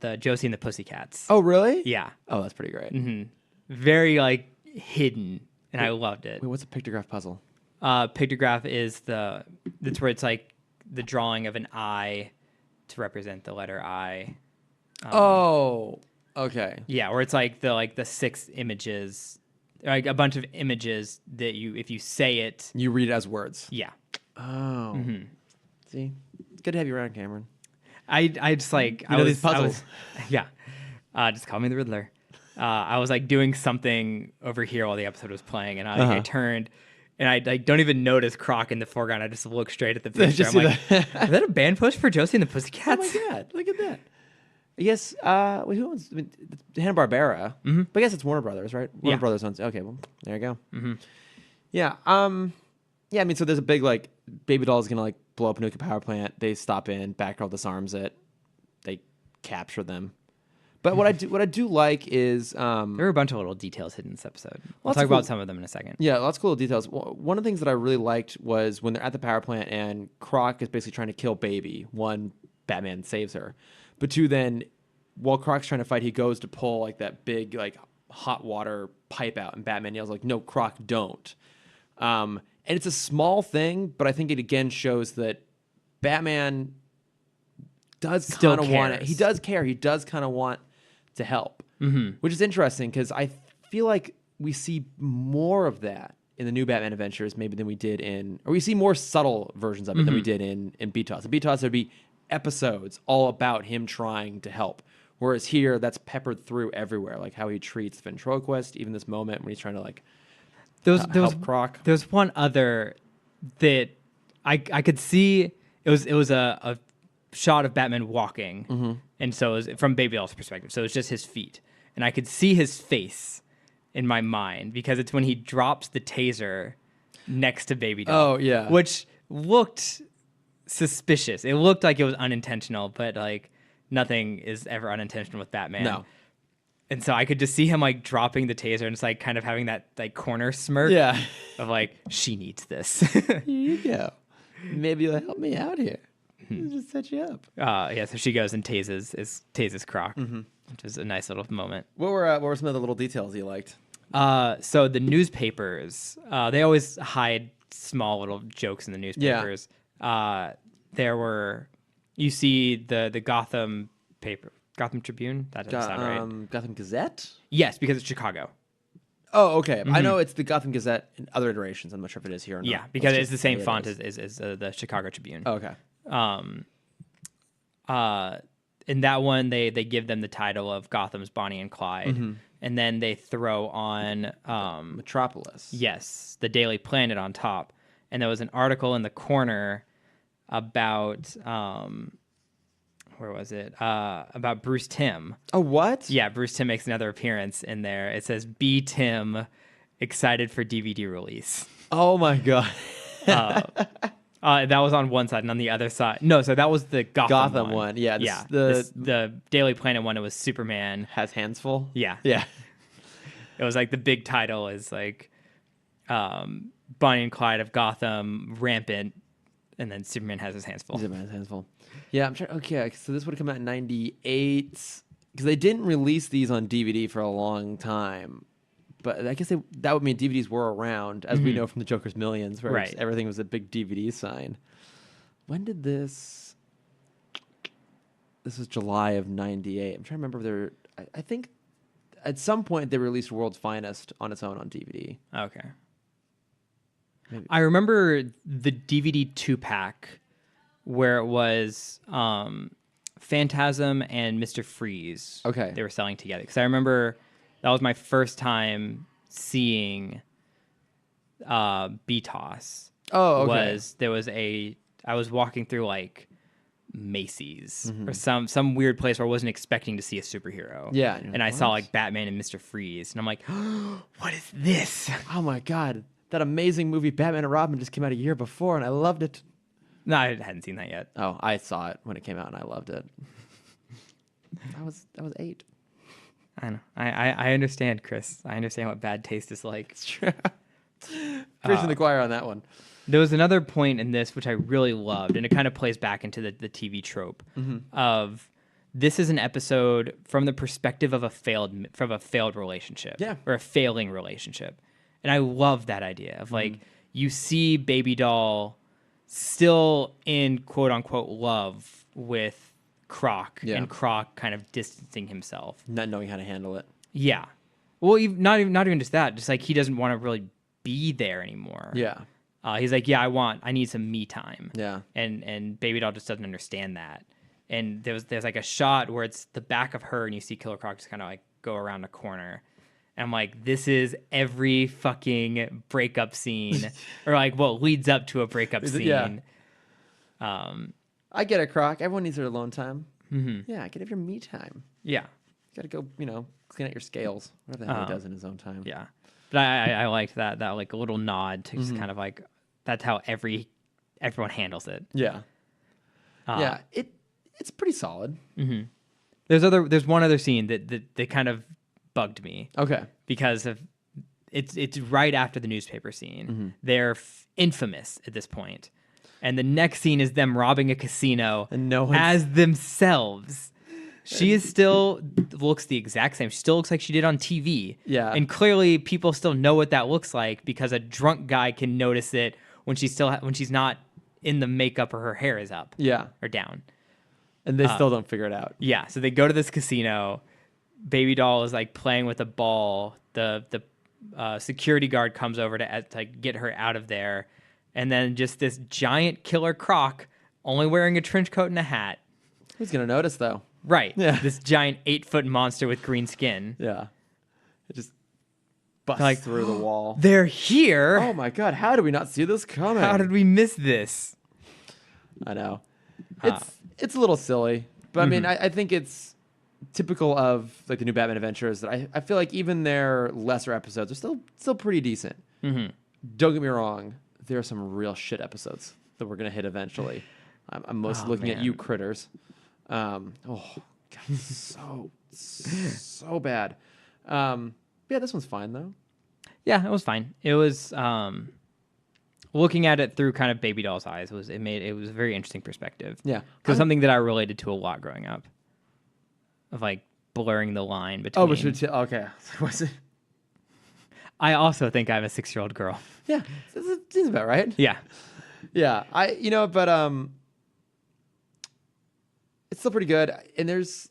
S2: The Josie and the Pussycats.
S1: Oh, really?
S2: Yeah.
S1: Oh, that's pretty great.
S2: Very like hidden, and I loved it.
S1: Wait, what's a pictograph puzzle?
S2: Pictograph is that's where it's like the drawing of an eye to represent the letter I.
S1: Oh, okay.
S2: Yeah, where it's like the 6 images, like a bunch of images that if you say it,
S1: you read it as words.
S2: Yeah.
S1: Oh. See, it's good to have you around, Cameron.
S2: I just like
S1: these puzzles.
S2: Just call me the Riddler. I was like doing something over here while the episode was playing, and I turned, and I like don't even notice Croc in the foreground. I just look straight at the picture. I'm like, is that a band push for Josie and the Pussycats?
S1: Oh my god, look at that. I guess who owns Hanna-Barbera? But I guess it's Warner Brothers, right? Warner Brothers owns. Okay, well there you go. Yeah. Yeah. I mean, so there's a big like Baby Doll is gonna like blow up a nuclear power plant. They stop in. Batgirl disarms it. They capture them. But what I do like is
S2: there were a bunch of little details hidden in this episode. We'll
S1: Lots
S2: talk
S1: of cool-
S2: about some of them in a second.
S1: Yeah, lots of cool details. One of the things that I really liked was when they're at the power plant and Croc is basically trying to kill Baby. One, Batman saves her, but two, then while Croc's trying to fight, he goes to pull like that big like hot water pipe out, and Batman yells like, "No, Croc, don't!" And it's a small thing, but I think it again shows that Batman does kind of want it. He does care. He does kind of want to help, which is interesting because I feel like we see more of that in the new Batman Adventures maybe than we did or we see more subtle versions of it than we did in BTOS. In BTOS, there'd be episodes all about him trying to help. Whereas here, that's peppered through everywhere, like how he treats ventriloquist, even this moment when he's trying to like help Croc.
S2: There's one other that I could see. It was a shot of Batman walking, and so it was from Baby Doll's perspective. So it was just his feet, and I could see his face in my mind because it's when he drops the taser next to Baby Doll.
S1: Oh yeah,
S2: which looked suspicious. It looked like it was unintentional, but like nothing is ever unintentional with Batman.
S1: No.
S2: And so I could just see him like dropping the taser and it's like kind of having that like corner smirk of like, she needs this.
S1: Here you go. Maybe you'll help me out here. I'll just set you up.
S2: Yeah, so she goes and tases Croc, which is a nice little moment.
S1: What were some of the little details you liked?
S2: So the newspapers, they always hide small little jokes in the newspapers. There were, you see the Gotham paper, Gotham Tribune. That doesn't sound right.
S1: Gotham Gazette.
S2: Yes, because it's Chicago.
S1: Oh, okay. I know it's the Gotham Gazette in other iterations. I'm not sure if it is here or not.
S2: Yeah, because it's the same font as the Chicago Tribune.
S1: Oh, okay.
S2: In that one, they give them the title of Gotham's Bonnie and Clyde, and then they throw on
S1: Metropolis.
S2: Yes, the Daily Planet on top, and there was an article in the corner about where was it? About Bruce Timm.
S1: Oh, what?
S2: Yeah, Bruce Timm makes another appearance in there. It says, "B. Timm, excited for DVD release."
S1: Oh my god.
S2: That was on one side, and on the other side, no. So that was the Gotham one.
S1: Yeah,
S2: the Daily Planet one. It was Superman
S1: has hands full.
S2: Yeah.
S1: It
S2: was like the big title is like Bonnie and Clyde of Gotham rampant, and then Superman has his hands full.
S1: Superman has hands full. Yeah, I'm trying. Okay, so this would have come out in '98 because they didn't release these on DVD for a long time. But I guess that would mean DVDs were around, as we know from the Joker's Millions, where everything was a big DVD sign. When did this? This was July of '98. I'm trying to remember. I think at some point they released World's Finest on its own on DVD.
S2: Okay.
S1: Maybe.
S2: I remember the DVD 2-pack where it was Phantasm and Mr. Freeze.
S1: Okay.
S2: They were selling together. Because I remember that was my first time seeing BTOS.
S1: Oh, okay.
S2: I was walking through like Macy's or some weird place where I wasn't expecting to see a superhero.
S1: Yeah.
S2: And I saw like Batman and Mr. Freeze. And I'm like, what is this?
S1: Oh my God. That amazing movie Batman and Robin just came out a year before and I loved it.
S2: No, I hadn't seen that yet.
S1: Oh, I saw it when it came out and I loved it. I was 8.
S2: I know. I understand, Chris. I understand what bad taste is like.
S1: It's true. Preaching the choir on that one.
S2: There was another point in this which I really loved, and it kind of plays back into the TV trope of this is an episode from the perspective of a failed relationship, or a failing relationship, and I love that idea of like you see Baby Doll still in quote unquote love with Croc, and Croc kind of distancing himself,
S1: not knowing how to handle it.
S2: Yeah, well, not even just that, just like he doesn't want to really be there anymore.
S1: Yeah.
S2: He's like, yeah, I need some me time.
S1: Yeah.
S2: And Baby Doll just doesn't understand that. And there's like a shot where it's the back of her and you see Killer Croc just kind of like go around a corner. And I'm like, this is every fucking breakup scene or like what leads up to a breakup scene.
S1: Yeah. I get it, Croc. Everyone needs their alone time. Yeah, get your me time.
S2: Yeah.
S1: You gotta go, clean out your scales. Whatever the hell he does in his own time.
S2: Yeah. But I liked that like a little nod to just kind of like, that's how everyone handles it.
S1: Yeah. Yeah. It's pretty solid.
S2: There's one other scene that kind of bugged me.
S1: Okay.
S2: Because of it's right after the newspaper scene. They're infamous at this point. And the next scene is them robbing a casino
S1: and
S2: as themselves. She still looks the exact same. She still looks like she did on TV.
S1: Yeah.
S2: And clearly people still know what that looks like because a drunk guy can notice it when she's not in the makeup or her hair is up.
S1: Yeah.
S2: Or down.
S1: And they still don't figure it out.
S2: Yeah. So they go to this casino. Baby Doll is like playing with a ball. The security guard comes over to like get her out of there. And then just this giant Killer Croc only wearing a trench coat and a hat.
S1: Who's gonna notice though?
S2: Right.
S1: Yeah.
S2: This giant 8-foot monster with green skin.
S1: Yeah. It just busts through the wall.
S2: They're here.
S1: Oh my god! How did we not see this coming?
S2: How did we miss this?
S1: I know. It's a little silly, but I mean, I think it's typical of like the new Batman Adventures that I feel like even their lesser episodes are still pretty decent.
S2: Mm-hmm.
S1: Don't get me wrong. There are some real shit episodes that we're gonna hit eventually. I'm mostly looking at you critters. Oh god, so bad. Yeah, this one's fine though.
S2: Yeah, it was fine. It was looking at it through kind of baby doll's eyes. It was a very interesting perspective.
S1: Yeah,
S2: because something that I related to a lot growing up, of like blurring the line between.
S1: Oh, but okay. What's it?
S2: I also think I'm a 6-year-old girl.
S1: Yeah, it seems about right.
S2: Yeah,
S1: yeah. It's still pretty good, and there's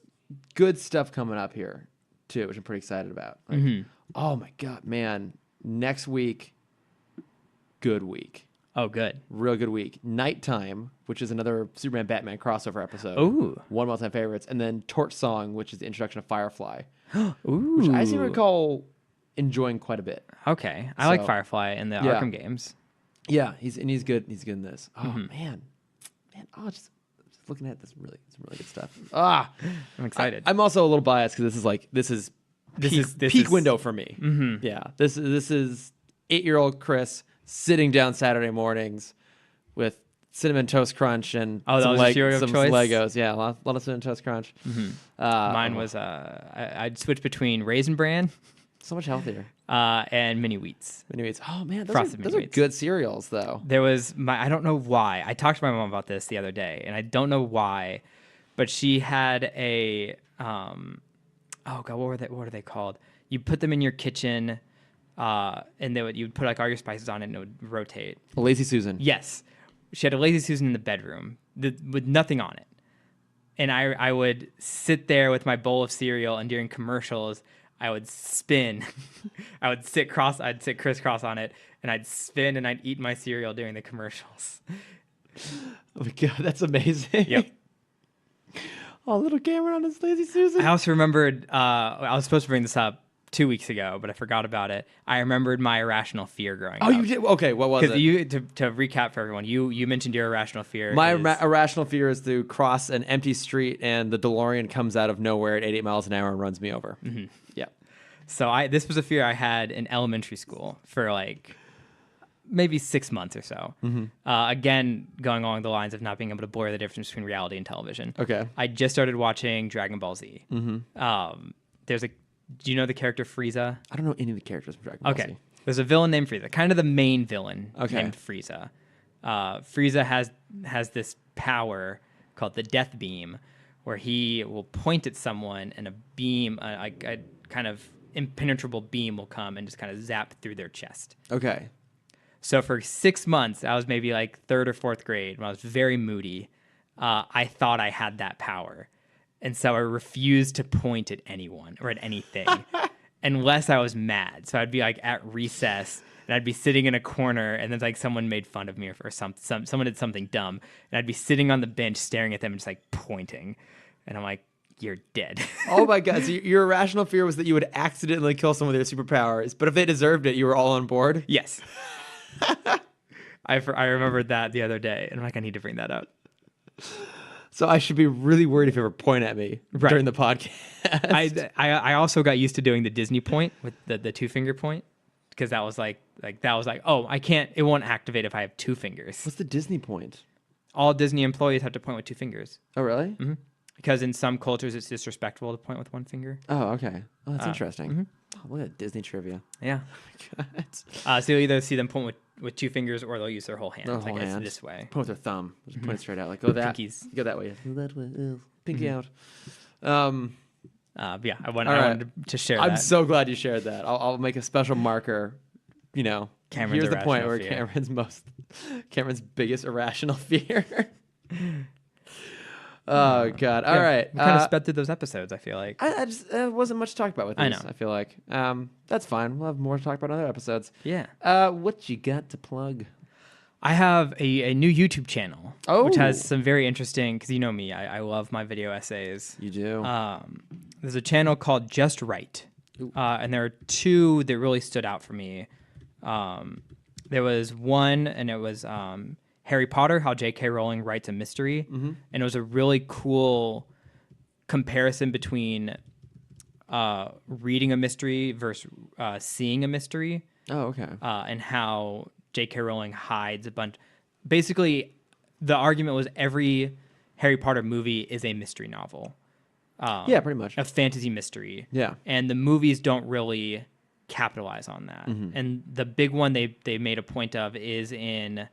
S1: good stuff coming up here too, which I'm pretty excited about. Like, oh my god, man! Next week, good week.
S2: Oh, good.
S1: Real good week. Nighttime, which is another Superman Batman crossover episode.
S2: Ooh.
S1: One of my all-time favorites. And then Torch Song, which is the introduction of Firefly.
S2: Ooh.
S1: Which I seem to recall enjoying quite a bit.
S2: Okay. I like Firefly in the Arkham games.
S1: Yeah, he's good. He's good in this. Oh man. Just looking at this, some really good stuff.
S2: I'm excited.
S1: I'm also a little biased because this is peak window for me.
S2: Mm-hmm.
S1: Yeah, this is 8-year-old Chris sitting down Saturday mornings with Cinnamon Toast Crunch and some Legos. Yeah, a lot of Cinnamon Toast Crunch.
S2: Mm-hmm. Mine was I'd switch between Raisin Bran.
S1: So much healthier.
S2: And Mini Wheats.
S1: Mini Wheats. Oh man, those are good cereals though.
S2: There was I don't know why. I talked to my mom about this the other day, and I don't know why, but she had a oh god, what are they called? You put them in your kitchen, and you'd put like all your spices on it, and it would rotate.
S1: A Lazy Susan.
S2: Yes, she had a Lazy Susan in the bedroom with nothing on it, and I would sit there with my bowl of cereal, and during commercials, I would spin. I'd sit crisscross on it, and I'd spin, and I'd eat my cereal during the commercials.
S1: Oh my god, that's amazing.
S2: Yep.
S1: Oh, little Cameron on his Lazy Susan.
S2: I also remembered, I was supposed to bring this up 2 weeks ago, but I forgot about it. I remembered my irrational fear growing up.
S1: Oh, you did? Okay, what was it?
S2: Because to recap for everyone, you mentioned your irrational fear.
S1: My irrational fear is to cross an empty street and the DeLorean comes out of nowhere at 88 miles an hour and runs me over.
S2: Mm-hmm.
S1: Yeah.
S2: So this was a fear I had in elementary school for like maybe 6 months or so.
S1: Mm-hmm.
S2: Again, going along the lines of not being able to blur the difference between reality and television.
S1: Okay.
S2: I just started watching Dragon Ball Z.
S1: Mm-hmm.
S2: Do you know the character Frieza?
S1: I don't know any of the characters from Dragon Ball Z.
S2: There's a villain named Frieza, kind of the main villain named Frieza. Frieza has this power called the Death Beam, where he will point at someone and a beam, a kind of impenetrable beam will come and just kind of zap through their chest.
S1: Okay.
S2: So for 6 months, I was maybe like 3rd or 4th grade when I was very moody. I thought I had that power. And so I refused to point at anyone or at anything unless I was mad. So I'd be like at recess and I'd be sitting in a corner and then like someone made fun of me or someone did something dumb. And I'd be sitting on the bench staring at them and just like pointing. And I'm like, you're dead.
S1: Oh my god! So your irrational fear was that you would accidentally kill someone with their superpowers, but if they deserved it, you were all on board.
S2: Yes. I remembered that the other day, and I'm like, I need to bring that up.
S1: So I should be really worried if you ever point at me during the podcast.
S2: I also got used to doing the Disney point with the 2-finger point because that was like oh, I can't. It won't activate if I have 2 fingers.
S1: What's the Disney point?
S2: All Disney employees have to point with 2 fingers.
S1: Oh really?
S2: Mm-hmm. Because in some cultures it's disrespectful to point with 1 finger.
S1: Oh, okay. Oh, that's interesting.
S2: Mm-hmm.
S1: Oh, look at Disney trivia.
S2: Yeah.
S1: Oh my god.
S2: So you'll either see them point with 2 fingers or they'll use their whole hand.
S1: Their whole hand.
S2: It's this way.
S1: Point with their thumb. Just point it straight out. Like, go that.
S2: Pinkies.
S1: Go that way. Go that way. Pinky out.
S2: Yeah, I wanted to share that.
S1: I'm so glad you shared that. I'll make a special marker. You know,
S2: Cameron's
S1: here's the point where
S2: fear.
S1: Cameron's biggest irrational fear. Oh god! All right,
S2: we kind of sped through those episodes. I feel like
S1: I just wasn't much to talk about with these.
S2: I know.
S1: I feel like that's fine. We'll have more to talk about in other episodes.
S2: Yeah.
S1: What you got to plug?
S2: I have a new YouTube channel, which has some very interesting, because you know me, I love my video essays.
S1: You do.
S2: There's a channel called Just Right, and there are two that really stood out for me. There was one, and it was Harry Potter, how J.K. Rowling writes a mystery, and it was a really cool comparison between reading a mystery versus seeing a mystery.
S1: Oh, okay.
S2: And how J.K. Rowling hides a bunch. Basically, the argument was every Harry Potter movie is a mystery novel.
S1: Yeah, pretty much.
S2: A fantasy mystery.
S1: Yeah.
S2: And the movies don't really capitalize on that. And the big one they made a point of is in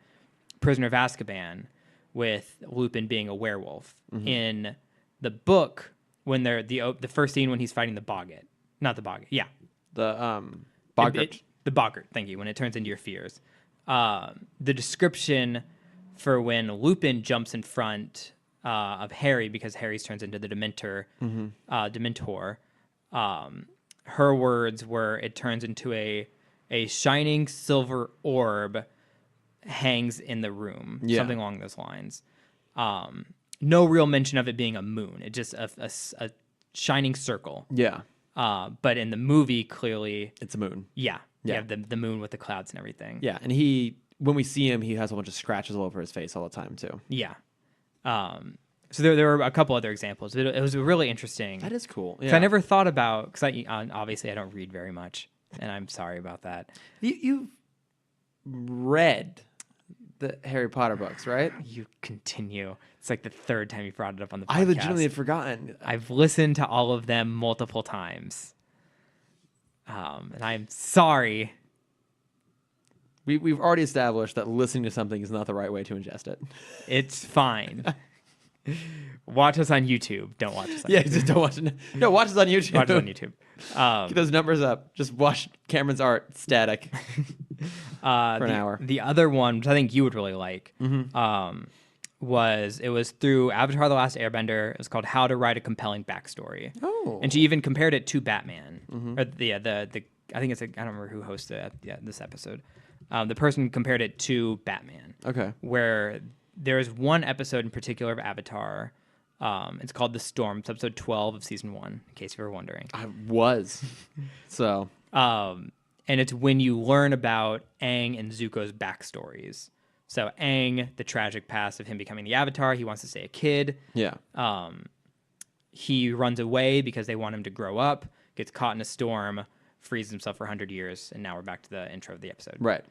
S2: Prisoner of Azkaban, with Lupin being a werewolf. In the book, when they're the first scene when he's fighting the Boggart. Not the Boggart. Yeah.
S1: The Boggart.
S2: The Boggart, thank you, when it turns into your fears. The description for when Lupin jumps in front of Harry, because Harry's turns into the Dementor, her words were, it turns into a shining silver orb hangs in the room, something along those lines. No real mention of it being a moon. It's just a shining circle.
S1: Yeah.
S2: But in the movie, clearly...
S1: It's a moon.
S2: Yeah. You have the moon with the clouds and everything.
S1: Yeah, and when we see him, he has a bunch of scratches all over his face all the time, too.
S2: Yeah. So there were a couple other examples. It was really interesting.
S1: That is cool.
S2: Yeah. I never thought about... Because obviously I don't read very much, and I'm sorry about that.
S1: You've read the Harry Potter books, right?
S2: You continue. It's like the third time you brought it up on the podcast.
S1: I legitimately had forgotten.
S2: I've listened to all of them multiple times. And I'm sorry.
S1: We've already established that listening to something is not the right way to ingest it.
S2: It's fine. Watch us on YouTube. Don't watch us on YouTube.
S1: Just don't watch it. No, watch us on YouTube.
S2: Watch us on YouTube.
S1: Get those numbers up. Just watch Cameron's art static for an hour.
S2: The other one, which I think you would really like, was through Avatar: The Last Airbender. It was called How to Write a Compelling Backstory. Oh. And she even compared it to Batman. Or I think it's I don't remember who hosted this episode. The person compared it to Batman. Okay. Where there's one episode in particular of Avatar. It's called The Storm. It's episode 12 of season 1, in case you were wondering.
S1: I was. So.
S2: And it's when you learn about Aang and Zuko's backstories. So Aang, the tragic past of him becoming the Avatar, he wants to stay a kid. Yeah. He runs away because they want him to grow up, gets caught in a storm, freezes himself for 100 years, and now we're back to the intro of the episode. Right.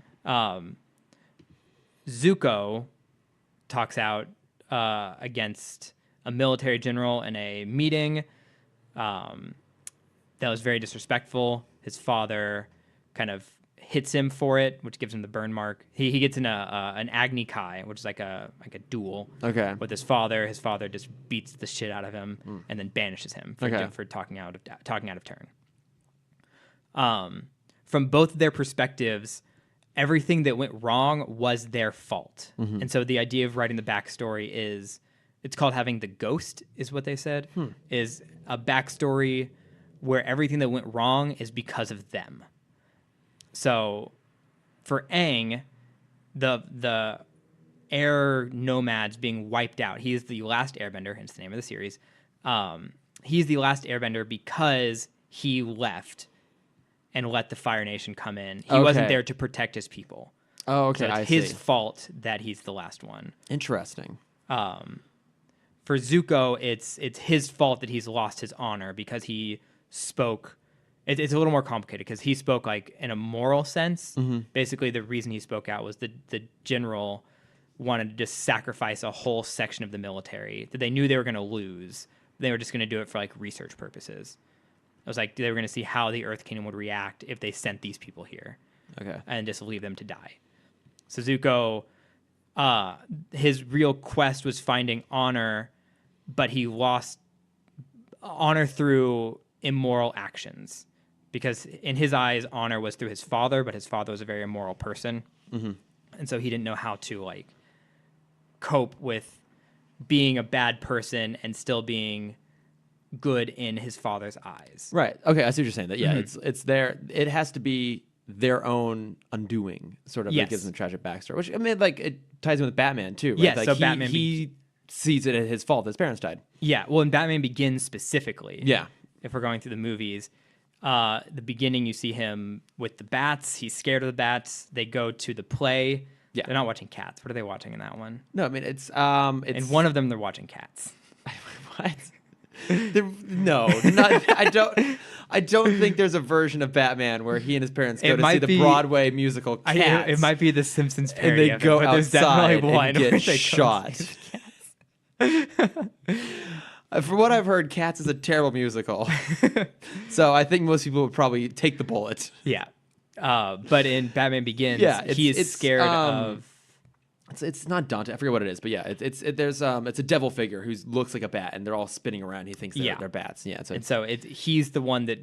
S2: Zuko talks out against a military general in a meeting that was very disrespectful. His father kind of hits him for it, which gives him the burn mark. He gets in an Agni Kai, which is like a duel with his father. His father just beats the shit out of him and then banishes him for talking out of turn. From both of their perspectives, everything that went wrong was their fault. And so the idea of writing the backstory is, it's called having the ghost, is what they said, is a backstory where everything that went wrong is because of them. So for Aang, the air nomads being wiped out, he is the last airbender, hence the name of the series. He's the last airbender because he left and let the Fire Nation come in. He wasn't there to protect his people. Oh, okay. So it's his fault that he's the last one.
S1: Interesting.
S2: For Zuko, it's his fault that he's lost his honor because he spoke. It's a little more complicated because he spoke like in a moral sense. Basically, the reason he spoke out was the general wanted to just sacrifice a whole section of the military that they knew they were going to lose. They were just going to do it for like research purposes. It was like they were going to see how the Earth Kingdom would react if they sent these people here, and just leave them to die. So Zuko, his real quest was finding honor, but he lost honor through immoral actions. Because in his eyes, honor was through his father, but his father was a very immoral person. And so he didn't know how to like cope with being a bad person and still being good in his father's eyes.
S1: Right. Okay, I see what you're saying. That it's there. It has to be their own undoing, sort of. Like, gives them a tragic backstory, which, I mean, like, it ties in with Batman too, right?
S2: Yes,
S1: like,
S2: so Batman
S1: he sees it as his fault that his parents died.
S2: Yeah, well, in Batman Begins specifically.
S1: Yeah.
S2: If we're going through the movies, the beginning you see him with the bats. He's scared of the bats. They go to the play.
S1: Yeah.
S2: They're not watching Cats. What are they watching in that one?
S1: No, I mean, it's
S2: in one of them they're watching Cats.
S1: What? No, not. I don't think there's a version of Batman where he and his parents go to see the Broadway musical Cats.
S2: It might be the Simpsons parody.
S1: And they go outside and get
S2: they
S1: shot. For what I've heard, Cats is a terrible musical. So I think most people would probably take the bullet.
S2: Yeah. But in Batman Begins, he is scared of...
S1: It's not Dante. I forget what it is, but yeah, it's a devil figure who looks like a bat, and they're all spinning around. He thinks they're bats. Yeah, so
S2: he's the one that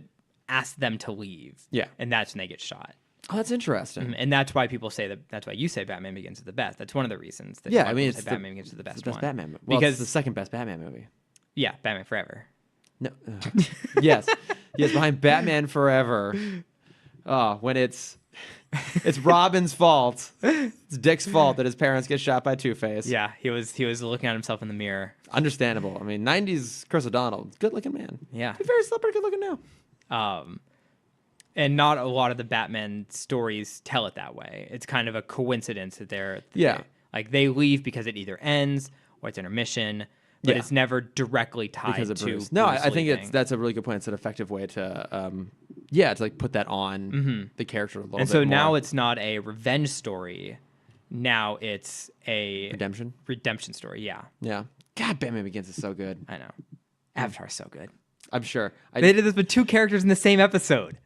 S2: asked them to leave.
S1: Yeah,
S2: and that's when they get shot.
S1: Oh, that's interesting.
S2: And that's why people say that's why you say Batman Begins is the best. That's one of the reasons.
S1: I mean, it's
S2: Batman Begins is the best.
S1: It's the best
S2: one.
S1: Batman movie. Well,
S2: because
S1: it's the second best Batman movie.
S2: Yeah, Batman Forever.
S1: No. Yes, behind Batman Forever. Oh, when it's Robin's fault. It's Dick's fault that his parents get shot by Two-Face.
S2: Yeah, he was looking at himself in the mirror.
S1: Understandable. I mean, 90s Chris O'Donnell, good looking man.
S2: Yeah,
S1: he's very still pretty good looking now.
S2: And not a lot of the Batman stories tell it that way. It's kind of a coincidence that they leave because it either ends or it's intermission. But it's never directly tied
S1: because of
S2: to
S1: Bruce. No, I think that's a really good point. It's an effective way to, to like put that on the character a little bit.
S2: And so now it's not a revenge story. Now it's a redemption story. Yeah.
S1: Yeah. God, Batman Begins is so good.
S2: I know. Avatar's so good.
S1: I'm sure.
S2: They did this with 2 characters in the same episode.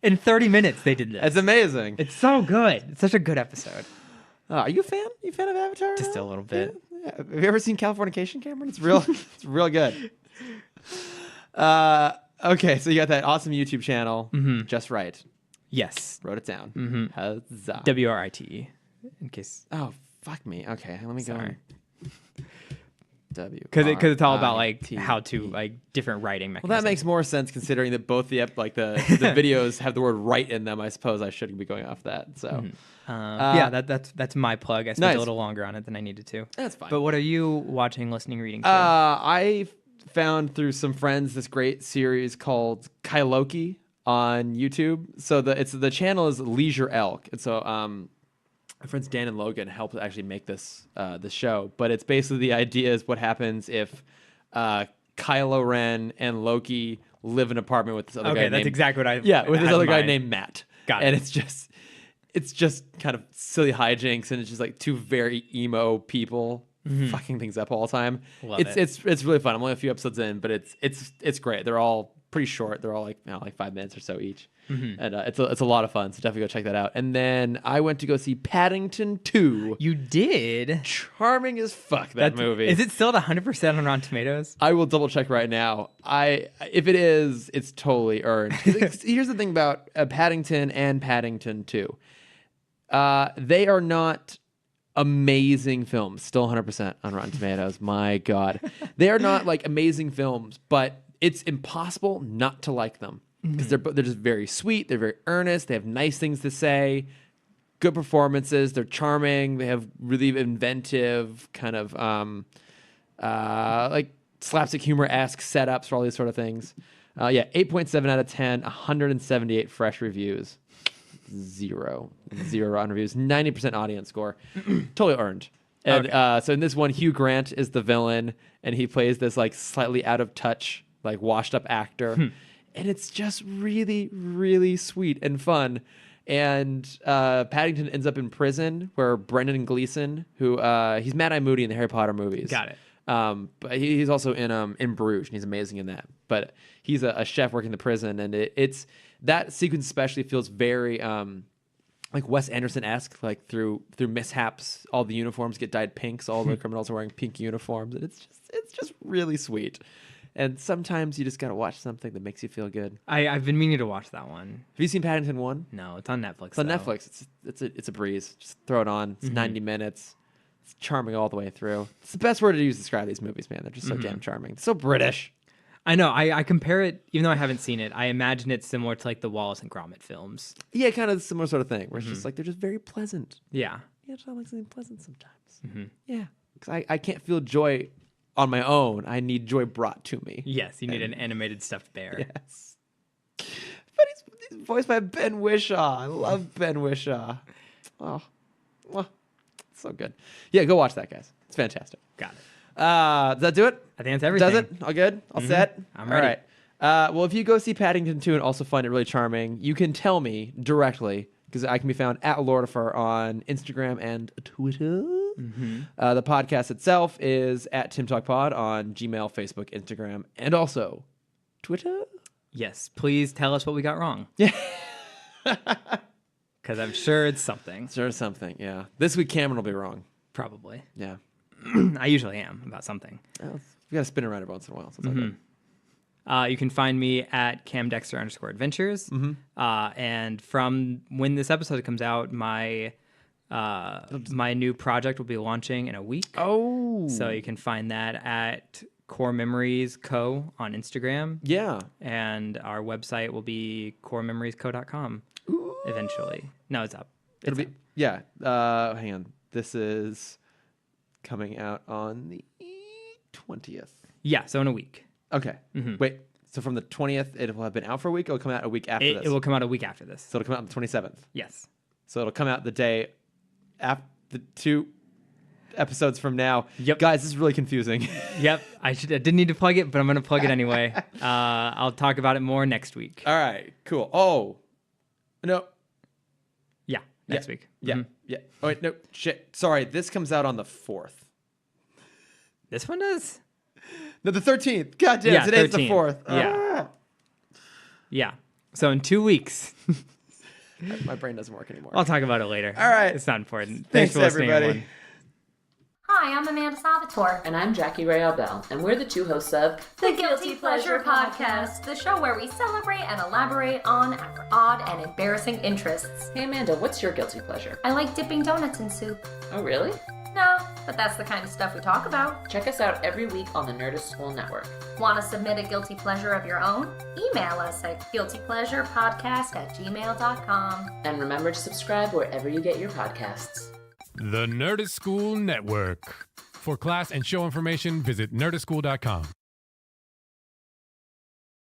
S2: In 30 minutes, they did this.
S1: It's amazing.
S2: It's so good. It's such a good episode.
S1: Are you a fan? You a fan of Avatar?
S2: Just a little bit.
S1: Yeah. Have you ever seen Californication, Cameron? It's real. It's real good. Okay, so you got that awesome YouTube channel, Just Right.
S2: Yes.
S1: Wrote it down. Huzzah.
S2: WRITE. In case.
S1: Oh, fuck me. Okay, let me go.
S2: Because it's all about like how to like different writing mechanisms.
S1: Well, that makes more sense considering that both the videos have the word "right" in them. I suppose I shouldn't be going off that. So
S2: that's my plug. I spent a little longer on it than I needed to.
S1: That's fine.
S2: But what are you watching, listening, reading?
S1: I found through some friends this great series called Kailoki on YouTube. So the channel is Leisure Elk, and so my friends Dan and Logan helped actually make this show. But it's basically the idea is what happens if Kylo Ren and Loki live in an apartment with this other guy.
S2: Okay, that's exactly what I
S1: with this other guy named Matt.
S2: Got it.
S1: And it's just kind of silly hijinks, and it's just like 2 very emo people fucking things up all the time. It's really fun. I'm only a few episodes in, but it's great. They're all pretty short. They're all like 5 minutes or so each. And it's a lot of fun, so definitely go check that out. And then I went to go see Paddington 2.
S2: You did?
S1: Charming as fuck, that movie.
S2: Is it still at 100% on Rotten Tomatoes?
S1: I will double check right now. If it is, it's totally earned. Here's the thing about Paddington and Paddington 2. They are not amazing films. Still 100% on Rotten Tomatoes. My God. They are not like amazing films, but it's impossible not to like them. Because they're just very sweet, they're very earnest, they have nice things to say, good performances, they're charming, they have really inventive kind of like slapstick humor-esque setups for all these sort of things. 8.7 out of 10, 178 fresh reviews. Zero on reviews, 90% audience score. Totally earned. And so in this one, Hugh Grant is the villain, and he plays this like slightly out of touch, like washed up actor. And it's just really, really sweet and fun. And Paddington ends up in prison where Brendan Gleeson, who he's Mad-Eye Moody in the Harry Potter movies.
S2: Got it.
S1: But he's also in Bruges, and he's amazing in that. But he's a chef working in the prison, and it's that sequence especially feels very like Wes Anderson-esque, like through mishaps, all the uniforms get dyed pink, so all the criminals are wearing pink uniforms, and it's just really sweet. And sometimes you just gotta watch something that makes you feel good.
S2: I've been meaning to watch that one.
S1: Have you seen Paddington 1?
S2: No, it's on Netflix.
S1: It's on Netflix. It's a breeze. Just throw it on. It's 90 minutes. It's charming all the way through. It's the best word to use to describe these movies, man. They're just so damn charming. So British.
S2: I know. I compare it, even though I haven't seen it, I imagine it's similar to like the Wallace and Gromit films.
S1: Yeah, kind of a similar sort of thing, where it's just like they're just very pleasant.
S2: Yeah.
S1: Yeah, I like something pleasant sometimes. Yeah, because I can't feel joy on my own. I need joy brought to me.
S2: Yes, you need an animated stuffed bear.
S1: Yes. But he's voiced by Ben Whishaw. I love Ben Whishaw. Oh, so good. Yeah, go watch that, guys. It's fantastic.
S2: Got it.
S1: Does that do it?
S2: I think that's everything.
S1: Does it? All good? All set?
S2: I'm ready.
S1: All right. Well, if you go see Paddington 2 and also find it really charming, you can tell me directly, because I can be found at Lordifer on Instagram and Twitter. The podcast itself is at Timm Talk Pod on Gmail, Facebook, Instagram, and also Twitter.
S2: Yes, please tell us what we got wrong. Yeah. Because I'm sure it's something.
S1: Sure, something, yeah. This week Cameron will be wrong.
S2: Probably.
S1: Yeah.
S2: I usually am about something.
S1: You got to spin around every once in a while. So it's all good.
S2: You can find me at camdexter_adventures. And from when this episode comes out, my new project will be launching in a week.
S1: Oh.
S2: So you can find that at Core Memories Co. on Instagram.
S1: Yeah.
S2: And our website will be corememoriesco.com eventually. No, it's up.
S1: It'll be, yeah. Hang on. This is coming out on the 20th.
S2: Yeah, so in a week.
S1: Okay. Wait, so from the 20th, it will have been out for a week? Or it'll come out a week after this?
S2: It will come out a week after this.
S1: So it'll come out on the 27th?
S2: Yes.
S1: So it'll come out the day after the 2 episodes from now.
S2: Yep.
S1: Guys, this is really confusing.
S2: Yep. I didn't need to plug it, but I'm going to plug it anyway. I'll talk about it more next week.
S1: All right, cool. Oh, no.
S2: Yeah, next week.
S1: Yeah, yeah. Oh, wait, no, shit. Sorry, this comes out on the 4th.
S2: This one does?
S1: No, the 13th. God damn, today's 13th. The 4th.
S2: Yeah. Yeah. So in 2 weeks.
S1: My brain doesn't work anymore.
S2: I'll talk about it later.
S1: All right.
S2: It's not important.
S1: Thanks
S2: for listening,
S1: everybody.
S2: Everyone.
S3: Hi, I'm Amanda Salvatore.
S4: And I'm Jackie Ray Bell, and we're the 2 hosts of
S3: The Guilty Pleasure Podcast, the show where we celebrate and elaborate on our odd and embarrassing interests.
S4: Hey Amanda, what's your guilty pleasure?
S3: I like dipping donuts in soup.
S4: Oh, really?
S3: No, but that's the kind of stuff we talk about.
S4: Check us out every week on the Nerdist School Network.
S3: Want to submit a guilty pleasure of your own? Email us at guiltypleasurepodcast@gmail.com.
S4: And remember to subscribe wherever you get your podcasts.
S5: The Nerdist School Network. For class and show information, visit nerdistschool.com.